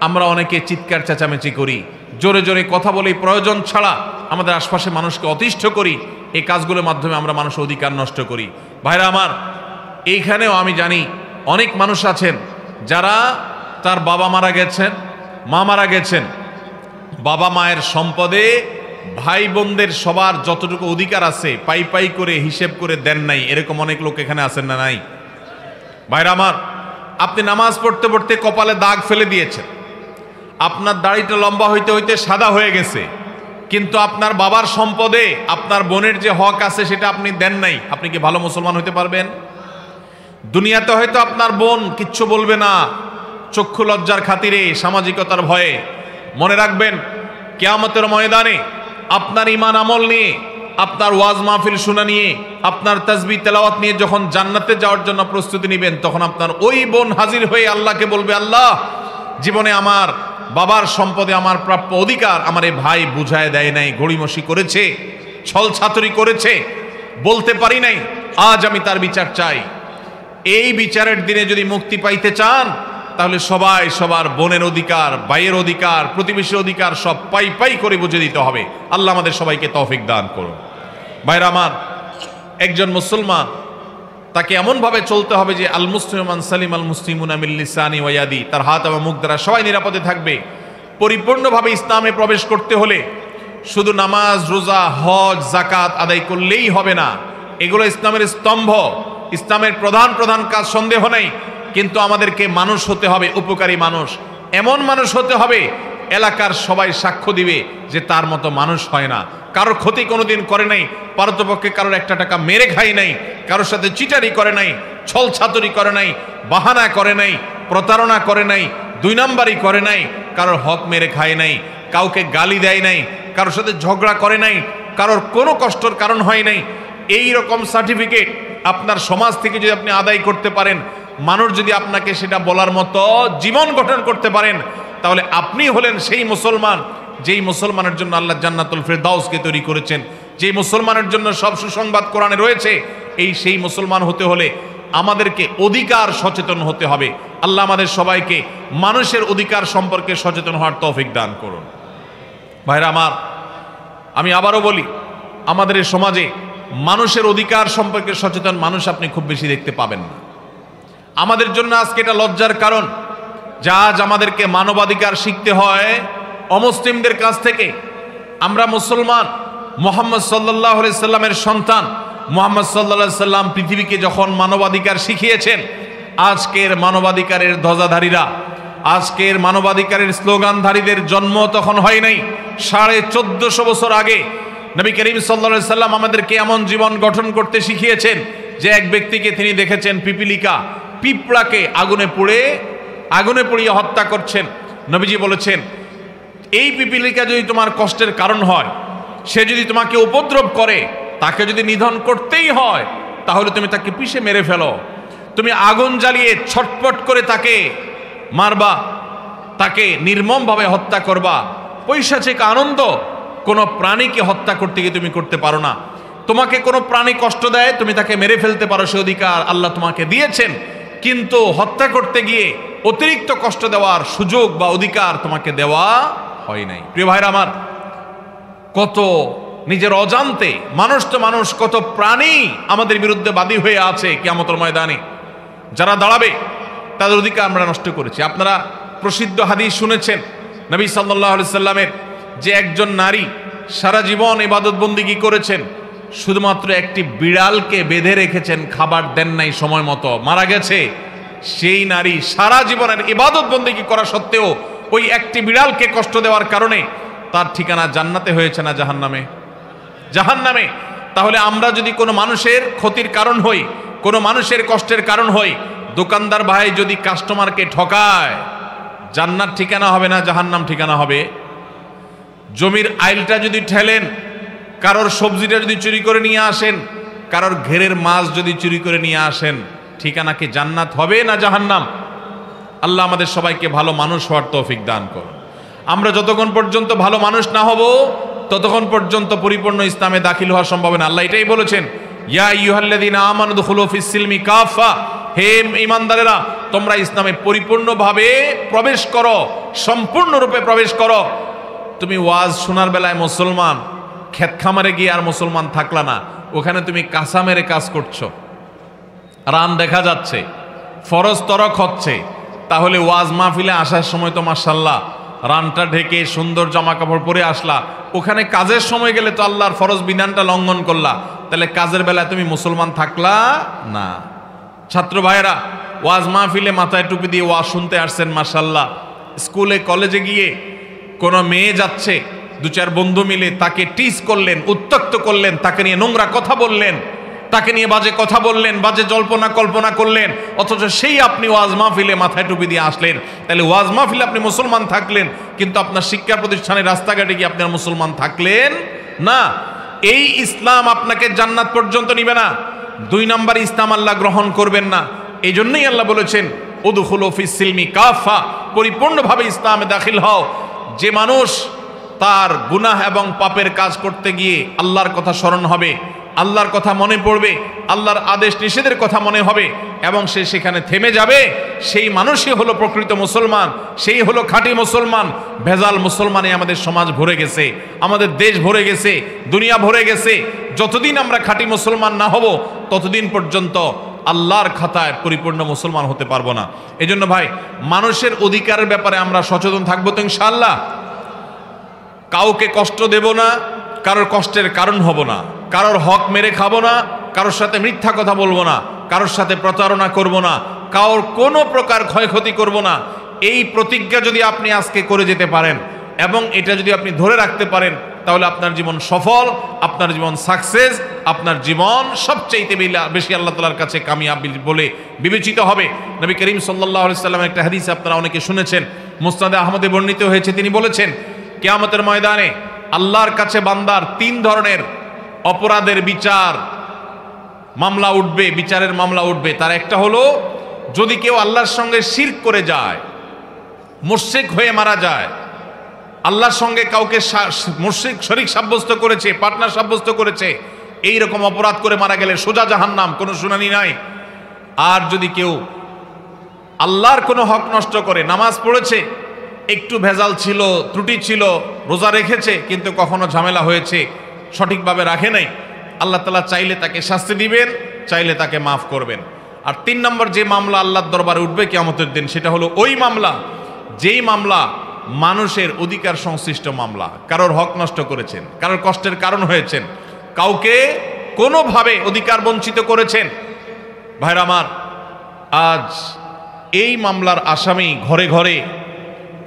আমরা অনেকে চিৎকার চেঁচামেচি করি, জোরে জোরে কথা বলি, প্রয়োজন ছাড়া আমাদের আশপাশে মানুষকে অতিষ্ঠ করি। এই কাজগুলোর মাধ্যমে আমরা মানুষের অধিকার নষ্ট করি। ভাইরা আমার, এইখানেও আমি জানি অনেক মানুষ আছেন যারা তার বাবা মারা গেছেন, মা মারা গেছেন, বাবা মায়ের সম্পদে ভাই বোনদের সবার যতটুকু অধিকার আছে পাই পাই করে হিসেব করে দেন নাই। এরকম অনেক লোক এখানে আছেন না নাই? ভাইরা আমার, আপনি নামাজ পড়তে পড়তে কপালে দাগ ফেলে দিয়েছেন, আপনার দাড়িটা লম্বা হইতে হইতে সাদা হয়ে গেছে, কিন্তু আপনার বাবার সম্পদে আপনার বোনের যে হক আছে সেটা আপনি দেন নাই। আপনি কি ভালো মুসলমান হতে পারবেন? দুনিয়াতে হয়তো আপনার বোন কিচ্ছু বলবে না, চক্ষু লজ্জার খাতিরে, সামাজিকতার ভয়ে। মনে রাখবেন, কিয়ামতের ময়দানে আপনার ঈমান আমল নিয়ে, আপনার ওয়াজ মাহফিল শোনা নিয়ে, আপনার তাসবিহ তেলাওয়াত নিয়ে যখন জান্নাতে যাওয়ার জন্য প্রস্তুতি নেবেন, তখন আপনার ওই বোন হাজির হয়ে আল্লাহকে বলবে, আল্লাহ, জীবনে আমার বাবার সম্পদে আমার প্রাপ্য অধিকার আমার এই ভাই বুঝায় দেয় নাই, গড়িমসি করেছে, ছল ছাতুরি করেছে, বলতে পারি নাই, আজ আমি তার বিচার চাই। এই বিচারের দিনে যদি মুক্তি পাইতে চান, তাহলে সবাই সবার বোনের অধিকার, ভাইয়ের অধিকার, প্রতিবেশীর অধিকার সব পাই পাই করে বুঝে দিতে হবে। আল্লাহ আমাদের সবাইকে তৌফিক দান করুন। ভাইরা আমার, একজন মুসলমান তাকে এমনভাবে চলতে হবে যে আল মুসলিমান সালিম আল মুসলিমুনা মিন লিসানি ওয়া ইয়াদি, তার হাত এবং মুখ দ্বারা সবাই নিরাপদে থাকবে। পরিপূর্ণভাবে ইসলামে প্রবেশ করতে হলে শুধু নামাজ, রোজা, হজ, যাকাত আদায় করলেই হবে না। এগুলো ইসলামের স্তম্ভ, ইসলামের প্রধান প্রধান কাজ, সন্দেহ নেই। কিন্তু আমাদেরকে মানুষ হতে হবে, উপকারী মানুষ, এমন মানুষ হতে হবে এলাকার সবাই সাক্ষ্য দিবে যে তার মতো মানুষ হয় না, কারোর ক্ষতি কোনোদিন করে নাই, পারতপক্ষে কারোর একটা টাকা মেরে খাই নাই, কারোর সাথে চিটারি করে নাই, ছল ছাতুরি করে নাই, বাহানা করে নাই, প্রতারণা করে নাই, দুই নাম্বারই করে নাই, কারোর হক মেরে খায় নাই, কাউকে গালি দেয় নাই, কারোর সাথে ঝগড়া করে নাই, কারোর কোনো কষ্টর কারণ হয় নাই। এই রকম সার্টিফিকেট আপনার সমাজ থেকে যদি আপনি আদায় করতে পারেন, মানুষ যদি আপনাকে সেটা বলার মতো জীবন গঠন করতে পারেন, তাহলে আপনি হলেন সেই মুসলমান যেই মুসলমানের জন্য আল্লাহ জান্নাতুল ফেরদাউসকে তৈরি করেছেন, যেই মুসলমানের জন্য সব সুসংবাদ কোরআনে রয়েছে। সেই মুসলমান হতে হলে আমাদেরকে অধিকার সচেতন হতে হবে। আল্লাহ আমাদের সবাইকে মানুষের অধিকার সম্পর্কে সচেতন হওয়ার তৌফিক দান করুন। ভাইরা আমার, আমি আবারও বলি, আমাদের এই সমাজে মানুষের অধিকার সম্পর্কে সচেতন মানুষ আপনি খুব বেশি দেখতে পাবেন না। আমাদের জন্য আজকে এটা লজ্জার কারণ যা আজ আমাদেরকে মানবাধিকার শিখতে হয় অমুসলিমদের কাছ থেকে। আমরা মুসলমান, মুহাম্মদ সাল্লাল্লাহু আলাইহি সাল্লামের সন্তান। মুহাম্মদ সাল্লাল্লাহু আলাইহি সাল্লাম পৃথিবীকে যখন মানবাধিকার শিখিয়েছেন, আজকের মানবাধিকারের ধ্বজাধারীরা, আজকের মানবাধিকারের স্লোগানধারীদের জন্ম তখন হয় নাই। 1450 বছর আগে নবী করিম সাল্লাল্লাহু আলাইহি সাল্লাম আমাদেরকে এমন জীবন গঠন করতে শিখিয়েছেন যে এক ব্যক্তিকে তিনি দেখেছেন পিঁপড়াকে আগুনে পুড়িয়ে হত্যা করছেন। নবীজি বলেছেন, এই পিপিলিকা যদি তোমার কষ্টের কারণ হয়, সে যদি তোমাকে উপদ্রব করে, তাকে যদি নিধন করতেই হয়, তাহলে তুমি তাকে পিষে মেরে ফেলো। তুমি আগুন জ্বালিয়ে ছটপট করে তাকে মারবা, তাকে নির্মমভাবে হত্যা করবা। পৈশাচিক আনন্দ কোনো প্রাণীকে হত্যা করতে গিয়ে তুমি করতে পারো না। তোমাকে কোনো প্রাণী কষ্ট দেয়, তুমি তাকে মেরে ফেলতে পারো, সে অধিকার আল্লাহ তোমাকে দিয়েছেন। কিন্তু হত্যা করতে গিয়ে অতিরিক্ত কষ্ট দেওয়ার সুযোগ বা অধিকার তোমাকে দেওয়া হয় নাই। প্রিয় ভাইরা আমার, কত নিজের অজান্তে মানুষ কত প্রাণী আমাদের বিরুদ্ধে বাদী হয়ে আছে কিয়ামতের ময়দানে। যারা দাঁড়াবে তাদের অধিকার আমরা নষ্ট করেছি। আপনারা প্রসিদ্ধ হাদিস শুনেছেন নবী সাল্লাল্লাহু আলাইহি সাল্লামের, যে একজন নারী সারা জীবন ইবাদত বন্দেগী করেছেন, শুধুমাত্র একটি বিড়ালকে বেঁধে রেখেছেন, খাবার দেন নাই সময় মতো, মারা গেছে। সেই নারী সারা জীবনের ইবাদত বন্দেগী করা সত্ত্বেও ওই একটি বিড়ালকে কষ্ট দেওয়ার কারণে তার ঠিকানা জান্নাতে হয়েছে না জাহান্নামে? জাহান্নামে। তাহলে আমরা যদি কোনো মানুষের ক্ষতির কারণ হই, কোনো মানুষের কষ্টের কারণ হই, দোকানদার ভাই যদি কাস্টমারকে ঠকায়, জান্নাত ঠিকানা হবে না জাহান্নাম ঠিকানা হবে? জমির আইলটা যদি ঠেলেন, কারোর সবজিটা যদি চুরি করে নিয়ে আসেন, কারোর ঘেরের মাছ যদি চুরি করে নিয়ে আসেন, ঠিকানা কি জান্নাত হবে না জাহান্নাম? আল্লাহ আমাদের সবাইকে ভালো মানুষ হওয়ার তৌফিক দান করুন। আমরা যতক্ষণ পর্যন্ত ভালো মানুষ না হব, ততক্ষণ পর্যন্ত পরিপূর্ণ ইসলামে দাখিল হওয়া সম্ভব না। আল্লাহ এটাই বলেছেন, ইয়া আইয়ুহাল্লাযীনা আমানু দুখুলু ফিস সিলমি কাফা, হে ঈমানদারেরা, তোমরা ইসলামে পরিপূর্ণভাবে প্রবেশ করো, সম্পূর্ণরূপে প্রবেশ করো। তুমি ওয়াজ শোনার বেলায় মুসলমান, ক্ষেত খামারে গিয়ে আর মুসলমান থাকলা না, ওখানে তুমি কাঁচা মেরে কাজ করছো, রান দেখা যাচ্ছে, ফরজ তরক হচ্ছে, তাহলে ওয়াজ মাহফিলে আসার সময় তো মাশাআল্লাহ রানটা ঢেকে সুন্দর জামা কাপড় পরে আসলা, ওখানে কাজের সময় গেলে তো আল্লাহর ফরজ বিধানটা লঙ্ঘন করলা, তাহলে কাজের বেলায় তুমি মুসলমান থাকলা না। ছাত্র ভাইয়েরা, ওয়াজ মাহফিলে মাথায় টুপি দিয়ে ওয়াজ শুনতে আসছেন মাশাআল্লাহ, স্কুলে কলেজে গিয়ে কোনো মেয়ে যাচ্ছে, দু চার বন্ধু মিলে তাকে টিজ করলেন, উত্ত্যক্ত করলেন, তাকে নিয়ে নোংরা কথা বললেন, তাকে নিয়ে বাজে কথা বললেন, বাজে জল্পনা কল্পনা করলেন, অথচ সেই আপনি ওয়াজ মাহফিলে মাথায় টুপি দিয়ে আসলেন। তাহলে ওয়াজ মাহফিলে আপনি মুসলমান থাকলেন, কিন্তু আপনার শিক্ষা প্রতিষ্ঠানে রাস্তাঘাটে গিয়ে আপনার মুসলমান থাকলেন না। এই ইসলাম আপনাকে জান্নাত পর্যন্ত নিবে না। 2 নম্বর ইসলাম আল্লাহ গ্রহণ করবেন না। এই জন্যই আল্লাহ বলেছেন, উদখুলু ফিস সিলমি কাফা, পরিপূর্ণভাবে ইসলামে দাখিল হও। যে মানুষ তার গুনাহ এবং পাপের কাজ করতে গিয়ে আল্লাহর কথা স্মরণ হবে, আল্লাহর কথা মনে পড়বে, আল্লাহর আদেশ নিষেধের কথা মনে হবে এবং সে সেখানে থেমে যাবে, সেই মানুষই হলো প্রকৃত মুসলমান, সেই হলো খাঁটি মুসলমান। ভেজাল মুসলমানে আমাদের সমাজ ভরে গেছে, আমাদের দেশ ভরে গেছে, দুনিয়া ভরে গেছে। যতদিন আমরা খাঁটি মুসলমান না হব, ততদিন পর্যন্ত আল্লাহর খাতায় পরিপূর্ণ মুসলমান হতে পারবো না। এজন্য ভাই, মানুষের অধিকারের ব্যাপারে আমরা সচেতন থাকবো তো ইনশাআল্লাহ। কাউকে কষ্ট দেব না, কারোর কষ্টের কারণ হব না, কারোর হক মেরে খাবো না, কারোর সাথে মিথ্যা কথা বলবো না, কারোর সাথে প্রতারণা করব না, কারোর কোনো প্রকার ক্ষয়ক্ষতি করব না। এই প্রতিজ্ঞা যদি আপনি আজকে করে যেতে পারেন এবং এটা যদি আপনি ধরে রাখতে পারেন, তাহলে আপনার জীবন সফল, আপনার জীবন সাকসেস, আপনার জীবন সবচেয়ে বেশি আল্লাহ তাআলার কাছে কামিয়াব বলে বিবেচিত হবে। নবী করিম সাল্লাল্লাহু আলাইহি সাল্লামের একটা হাদিস আপনারা অনেকে শুনেছেন, মুসনাদে আহমদে বর্ণিত হয়েছে। তিনি বলেছেন, কিয়ামতের ময়দানে আল্লাহর কাছে বান্দার 3 ধরনের অপরাধের মামলা উঠবে, বিচারের মামলা উঠবে। তার একটা হলো, যদি কেউ আল্লাহর সঙ্গে শিরক করে যায়, মুশরিক হয়ে মারা যায়, আল্লাহর সঙ্গে কাউকে মুশরিক শরীক সাব্যস্ত করেছে, পার্টনার সাব্যস্ত করেছে, এই রকম অপরাধ করে মারা গেলে সোজা জাহান্নাম, কোনো শুনানি নাই। আর যদি কেউ আল্লাহর কোনো হক নষ্ট করে, নামাজ পড়েছে, একটু ভেজাল ছিল, ত্রুটি ছিল, রোজা রেখেছে, কিন্তু কখনো ঝামেলা হয়েছে, সঠিকভাবে রাখে নাই, আল্লাহ তাআলা চাইলে তাকে শাস্তি দিবেন, চাইলে তাকে মাফ করবেন। আর 3 নম্বর যে মামলা আল্লাহর দরবারে উঠবে কিয়ামতের দিন, সেটা হলো ওই মামলা যেই মামলা মানুষের অধিকার সংশ্লিষ্ট মামলা। কারোর হক নষ্ট করেছেন, কারোর কষ্টের কারণ হয়েছেন, কাউকে কোনোভাবে অধিকার বঞ্চিত করেছেন। ভাইরা আমার, আজ এই মামলার আসামি ঘরে ঘরে,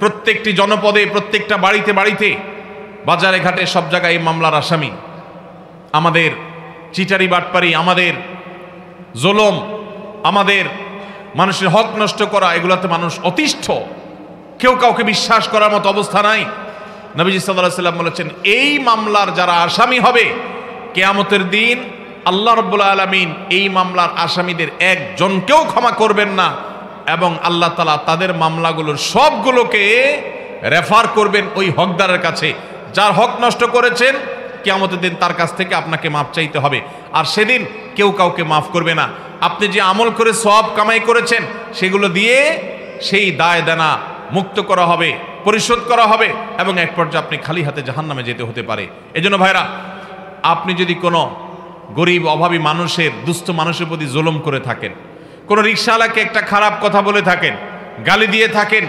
প্রত্যেকটি জনপদে, প্রত্যেকটা বাড়িতে বাড়িতে, বাজারে ঘাটে, সব জায়গায় এই মামলার আসামি। আমাদের চিটারি বাটপারি, আমাদের জুলুম, আমাদের মানুষের হক নষ্ট করা, এগুলোতে মানুষ অতিষ্ঠ। কেউ কাউকে বিশ্বাস করার মতো অবস্থা নাই। নবীজি সাল্লাল্লাহু আলাইহি ওয়াসাল্লাম বলেছেন, এই মামলার যারা আসামি হবে কিয়ামতের দিন আল্লাহ রাব্বুল আলামিন এই মামলার আসামিদের একজনকেও ক্ষমা করবেন না, এবং আল্লাহ তাআলা তাদের মামলাগুলোর সবগুলোকে রেফার করবেন ওই হকদারের কাছে। যার হক নষ্ট করেছেন, কিয়ামতের দিন তার কাছ থেকে আপনাকে মাফ চাইতে হবে। আর সেদিন কেউ কাউকে মাফ করবে না। আপনি যে আমল করে সওয়াব কামাই করেছেন, সেগুলো দিয়ে সেই দায় দেনা মুক্ত করা হবে, পরিশোধ করা হবে, এবং এক পর্যায়ে আপনি খালি হাতে জাহান্নামে যেতে হতে পারে। এজন্য ভাইরা, আপনি যদি কোনো গরিব অভাবী মানুষের, দুস্থ মানুষের প্রতি জুলুম করে থাকেন, কোনো রিকশাওয়ালাকে একটা খারাপ কথা বলে থাকেন, গালি দিয়ে থাকেন,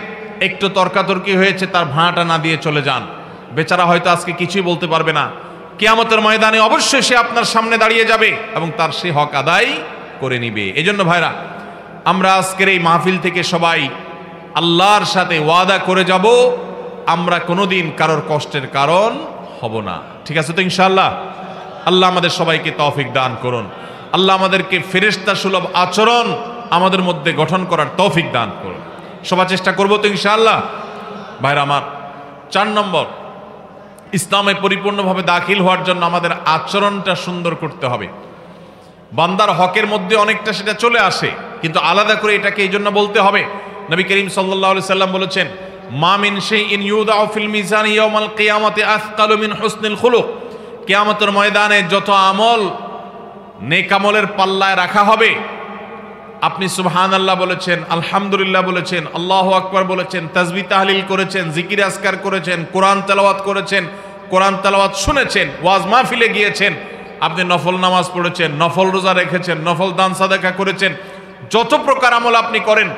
একটু তর্কাতর্কি হয়েছে, তার ভাড়াটা না দিয়ে চলে যান। বেচারা হয়তো আজকে কিছুই বলতে পারবে না, কিয়ামতের ময়দানে অবশ্যই সে আপনার সামনে দাঁড়িয়ে যাবে এবং তার সে হক আদায় করে নিবে। এজন্য ভাইরা, আমরা আজকের এই মাহফিল থেকে সবাই আল্লাহর সাথে ওয়াদা করে যাব, আমরা কোনোদিন কারোর কষ্টের কারণ হব না। ঠিক আছে তো ইনশাআল্লাহ? আল্লাহ আমাদের সবাইকে তৌফিক দান করুন। আল্লাহ আমাদেরকে ফেরেশতা সুলভ আচরণ আমাদের মধ্যে গঠন করার তৌফিক দান করুন। সবাই চেষ্টা করবো তো ইনশাআল্লাহ? ভাইরা আমার, 4 নম্বর, ইসলামে পরিপূর্ণভাবে দাখিল হওয়ার জন্য আমাদের আচরণটা সুন্দর করতে হবে। বান্দার হকের মধ্যে অনেকটা সেটা চলে আসে, কিন্তু আলাদা করে এটাকে এই জন্য বলতে হবে। নবী করিম সাল্লাল্লাহু আলাইহি সাল্লাম বলেছেন, মা মিন শাইইন ইউদাউ ফিল মিজান ইয়াউমাল কিয়ামাতি আসকালু মিন হুসনিল খুলুক। কিয়ামতের ময়দানে যত আমল নেক আমলের পাল্লায় রাখা হবে, আপনি সুবহানাল্লাহ বলেছেন, আলহামদুলিল্লাহ বলেছেন, আল্লাহু আকবার বলেছেন, তাসবিহ তাহলিল করেছেন, জিকির আজকার করেছেন, কোরআন তেলাওয়াত করেছেন, কোরআন তেলাওয়াত শুনেছেন, ওয়াজ মাহফিলে গিয়েছেন, আপনি নফল নামাজ পড়েছেন, নফল রোজা রেখেছেন, নফল দান সাদাকা করেছেন, যত প্রকার আমল আপনি করেন,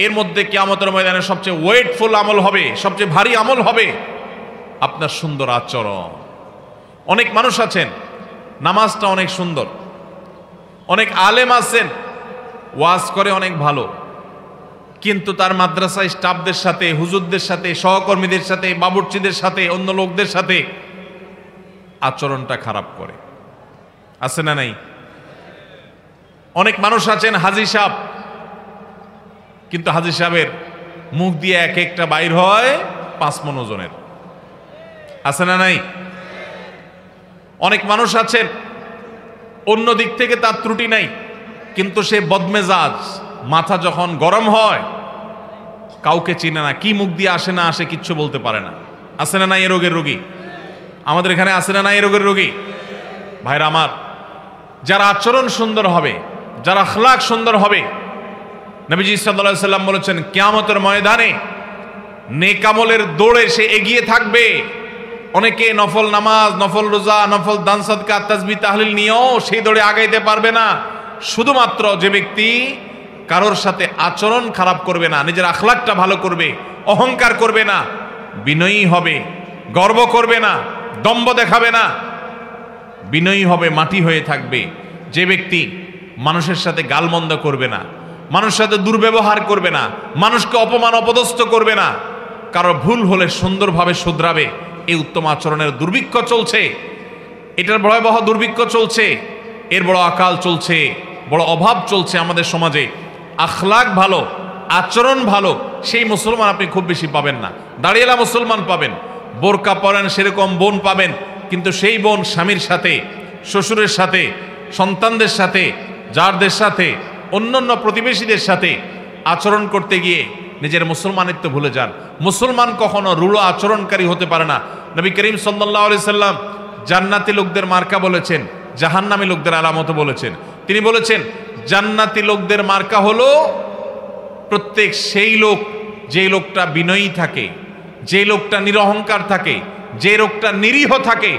এর মধ্যে কিয়ামতের ময়দানে সবচেয়ে ওয়েটফুল আমল হবে, সবচেয়ে ভারী আমল হবে আপনার সুন্দর আচরণ। অনেক মানুষ আছেন, নামাজটা অনেক সুন্দর, অনেক আলেম আছেন, ওয়াজ করে অনেক ভালো, কিন্তু তার মাদ্রাসায় স্টাফদের সাথে, হুজুরদের সাথে, সহকর্মীদের সাথে, বাবুর্চিদের সাথে, অন্য লোকদের সাথে আচরণটা খারাপ করে। আছে না নাই? অনেক মানুষ আছেন হাজী সাহেব, কিন্তু হাজী সাহেবের মুখ দিয়ে এক একটা বাইর হয় 5 মণ ওজনের। আছে না নাই? অনেক মানুষ আছেন অন্য দিক থেকে তার ত্রুটি নাই, কিন্তু সে বদমেজাজ, মাথা যখন গরম হয় কাউকে চিনে না, কি মুখ দিয়ে আসে না আসে কিচ্ছু বলতে পারে না। আছে না নাই এ রোগের রোগী? আমাদের এখানে আছে না নাই এ রোগের রোগী? ভাইরা আমার, যারা আচরণ সুন্দর হবে, যারা আখলাক সুন্দর হবে, নবীজি সাল্লাল্লাহু আলাইহি সাল্লাম বলেছেন, কিয়ামতের ময়দানে নেক আমলের দৌড়ে সে এগিয়ে থাকবে। অনেকে নফল নামাজ, নফল রোজা, নফল দান সাদকা, তাসবিহ তাহলিল নিয়েও সেই দৌড়ে আগাইতে পারবে না। শুধুমাত্র যে ব্যক্তি কারোর সাথে আচরণ খারাপ করবে না, নিজের আখলাকটা ভালো করবে, অহংকার করবে না, বিনয়ী হবে, গর্ব করবে না, দম্ভ দেখাবে না, বিনয়ী হবে, মাটি হয়ে থাকবে, যে ব্যক্তি মানুষের সাথে গালমন্দ করবে না, মানুষের সাথে দুর্ব্যবহার করবে না, মানুষকে অপমান অপদস্থ করবে না, কারো ভুল হলে সুন্দরভাবে শুধরাবে, এই উত্তম আচরণের দুর্ভিক্ষ চলছে। এটার ভয়াবহ দুর্ভিক্ষ চলছে, এর বড় আকাল চলছে, বড় অভাব চলছে আমাদের সমাজে। আখলাক ভালো, আচরণ ভালো, সেই মুসলমান আপনি খুব বেশি পাবেন না। দাঁড়িয়েলা মুসলমান পাবেন, বোরকা পরেন সেরকম বোন পাবেন, কিন্তু সেই বোন স্বামীর সাথে, শ্বশুরের সাথে, সন্তানদের সাথে, যারদের সাথে, অন্যান্য প্রতিবেশীদের সাথে আচরণ করতে গিয়ে নিজের মুসলমানিত্ব ভুলে যান। মুসলমান কখনো রূঢ় আচরণকারী হতে পারে না। নবী করিম সাল্লাল্লাহু আলাইহি সাল্লাম জান্নাতি লোকদের মার্কা বলেছেন, জাহান্নামী লোকদের আলামত বলেছেন। তিনি বলেছেন, জান্নাতি লোকদের মার্কা হলো প্রত্যেক সেই লোক, যে লোকটা বিনয়ী থাকে, যে লোকটা নিরহংকার থাকে, যে লোকটা নিরীহ থাকে,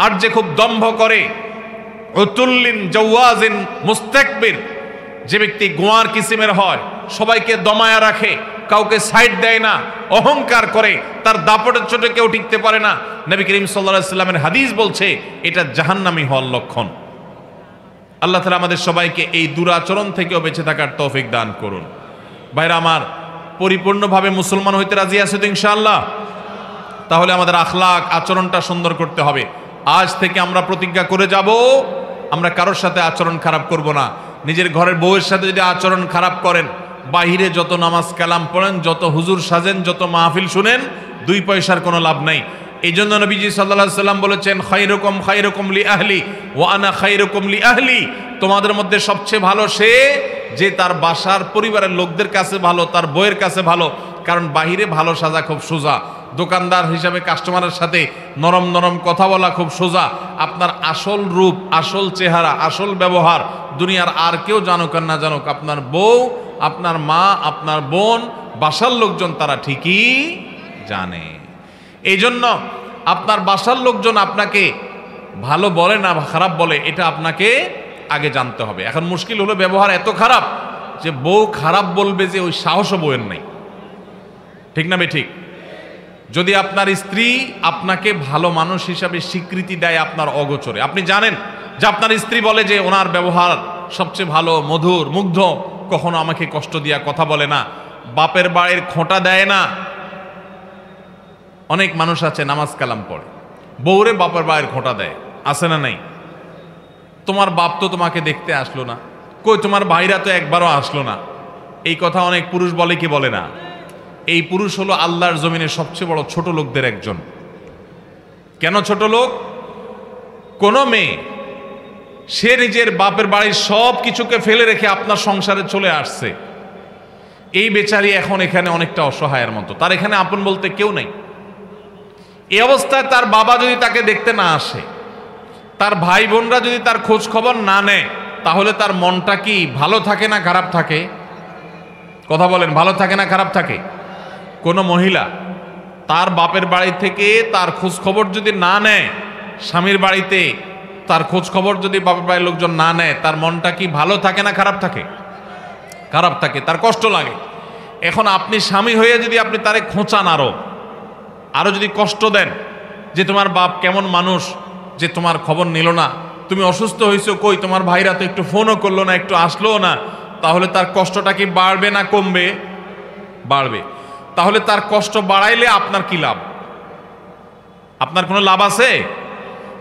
আর যে খুব দম্ভ করে, উতুল্লিন জাওয়াজিন মুস্তাকবির, যে ব্যক্তি গোয়ার কিসিমের হয়, সবাইকে দমায়া রাখে, কাউকে সাইড দেয় না, অহংকার করে, তার দাপটের চোটে কেউ টিকতে পারে না, নবী করিম সাল্লাল্লাহু আলাইহি ওয়াসাল্লামের হাদিস বলছে এটা জাহান্নামী হওয়ার লক্ষণ। আল্লাহ তাআলা আমাদের সবাইকে এই দুরাচরণ থেকেও বেঁচে থাকার তৌফিক দান করুন। ভাইরা আমার, পরিপূর্ণভাবে মুসলমান হইতে রাজি আছে তো ইনশাআল্লাহ? তাহলে আমাদের আখলাক, আচরণটা সুন্দর করতে হবে। আজ থেকে আমরা প্রতিজ্ঞা করে যাব, আমরা কারোর সাথে আচরণ খারাপ করব না। নিজের ঘরের বউয়ের সাথে যদি আচরণ খারাপ করেন, বাহিরে যত নামাজ কালাম পড়েন, যত হুজুর সাজেন, যত মাহফিল শুনেন, 2 পয়সার কোনো লাভ নাই। এই জন্য নবীজি সাল্লাল্লাহু আলাইহি সাল্লাম বলেছেন, খায়রুকুম খায়রুকুম লি আহলি ওয়া আনা খায়রুকুম লি আহলি। তোমাদের মধ্যে সবচেয়ে ভালো সে যে তার বাসার পরিবারের লোকদের কাছে ভালো, তার বউয়ের কাছে ভালো। কারণ বাহিরে ভালো সাজা খুব সোজা, দোকানদার হিসাবে কাস্টমারের সাথে নরম নরম কথা বলা খুব সোজা। আপনার আসল রূপ, আসল চেহারা, আসল ব্যবহার দুনিয়ার আর কেউ জানুক আর না জানুক, আপনার বউ, আপনার মা, আপনার বোন, বাসার লোকজন তারা ঠিকই জানে। এই জন্য আপনার বাসার লোকজন আপনাকে ভালো বলে না খারাপ বলে, এটা আপনাকে আগে জানতে হবে। এখন মুশকিল হলো ব্যবহার এত খারাপ যে বউ খারাপ বলবে যে ওই সাহসও বউয়ের নেই। ঠিক না ঠিক? যদি আপনার স্ত্রী আপনাকে ভালো মানুষ হিসাবে স্বীকৃতি দেয় আপনার অগোচরে, আপনি জানেন যে আপনার স্ত্রী বলে যে ওনার ব্যবহার সবচেয়ে ভালো, মধুর, মুগ্ধ, কখনো আমাকে কষ্ট দিয়া কথা বলে না, বাপের বাড়ির খোঁটা দেয় না। অনেক মানুষ আছে নামাজ কালাম পড়ে, বউরে বাপের বাড়ির খোঁটা দেয়, আছে না নাই? তোমার বাপ তো তোমাকে দেখতে আসলো না, কই তোমার ভাইরা তো একবারও আসলো না। এই কথা অনেক পুরুষ বলে কি বলে না? এই পুরুষ হলো আল্লাহর জমিনের সবচেয়ে বড় ছোট লোকদের একজন। কেন ছোট লোক? কোন মেয়ে সে নিজের বাপের বাড়ির সব কিছুকে ফেলে রেখে আপনার সংসারে চলে আসছে, এই বেচারি এখন এখানে অনেকটা অসহায়ের মতো, তার এখানে আপন বলতে কেউ নেই। এই অবস্থায় তার বাবা যদি তাকে দেখতে না আসে, তার ভাই বোনরা যদি তার খোঁজ খবর না নেয়, তাহলে তার মনটা কি ভালো থাকে না খারাপ থাকে? কথা বলেন, ভালো থাকে না খারাপ থাকে? কোনো মহিলা তার বাপের বাড়ি থেকে তার খোঁজ খবর যদি না নেয়, স্বামীর বাড়িতে তার খোঁজ খবর যদি বাপের বাড়ির লোকজন না নেয়, তার মনটা কি ভালো থাকে না খারাপ থাকে? খারাপ থাকে, তার কষ্ট লাগে। এখন আপনি স্বামী হয়ে যদি আপনি তারে খোঁচান, আরো যদি কষ্ট দেন যে তোমার বাপ কেমন মানুষ যে তোমার খবর নিল না, তুমি অসুস্থ হয়েছো, কই তোমার ভাইরা তো একটু ফোনও করলো না, একটু আসলো না, তাহলে তার কষ্টটা কি বাড়বে না কমবে? বাড়বে। তাহলে তার কষ্ট বাড়াইলে আপনার কি লাভ? আপনার কোনো লাভ আছে?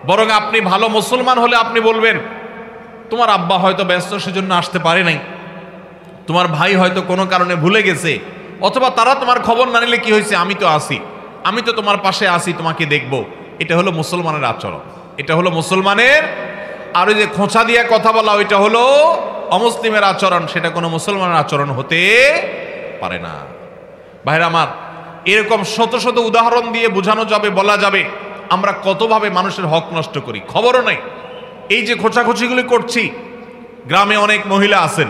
বরং আপনি ভালো মুসলমান হলে আপনি বলবেন, তোমার আব্বা হয়তো ব্যস্ত সেজন্য আসতে পারে নাই, তোমার ভাই হয়তো কোনো কারণে ভুলে গেছে, অথবা তারা তোমার খবর না নিলে কি হয়েছে, আমি তো আসি, আমি তো তোমার পাশে আসি, তোমাকে দেখব। এটা হলো মুসলমানের আচরণ, এটা হলো মুসলমানের। আর ওই যে খোঁচা দিয়ে কথা বলা, ওইটা হলো অমুসলিমের আচরণ, সেটা কোনো মুসলমানের আচরণ হতে পারে না। ভাইরা আমার, এরকম শত শত উদাহরণ দিয়ে বোঝানো যাবে, বলা যাবে আমরা কতভাবে মানুষের হক নষ্ট করি, খবরও নেই। এই যে খোঁচাখুচিগুলি করছি, গ্রামে অনেক মহিলা আছেন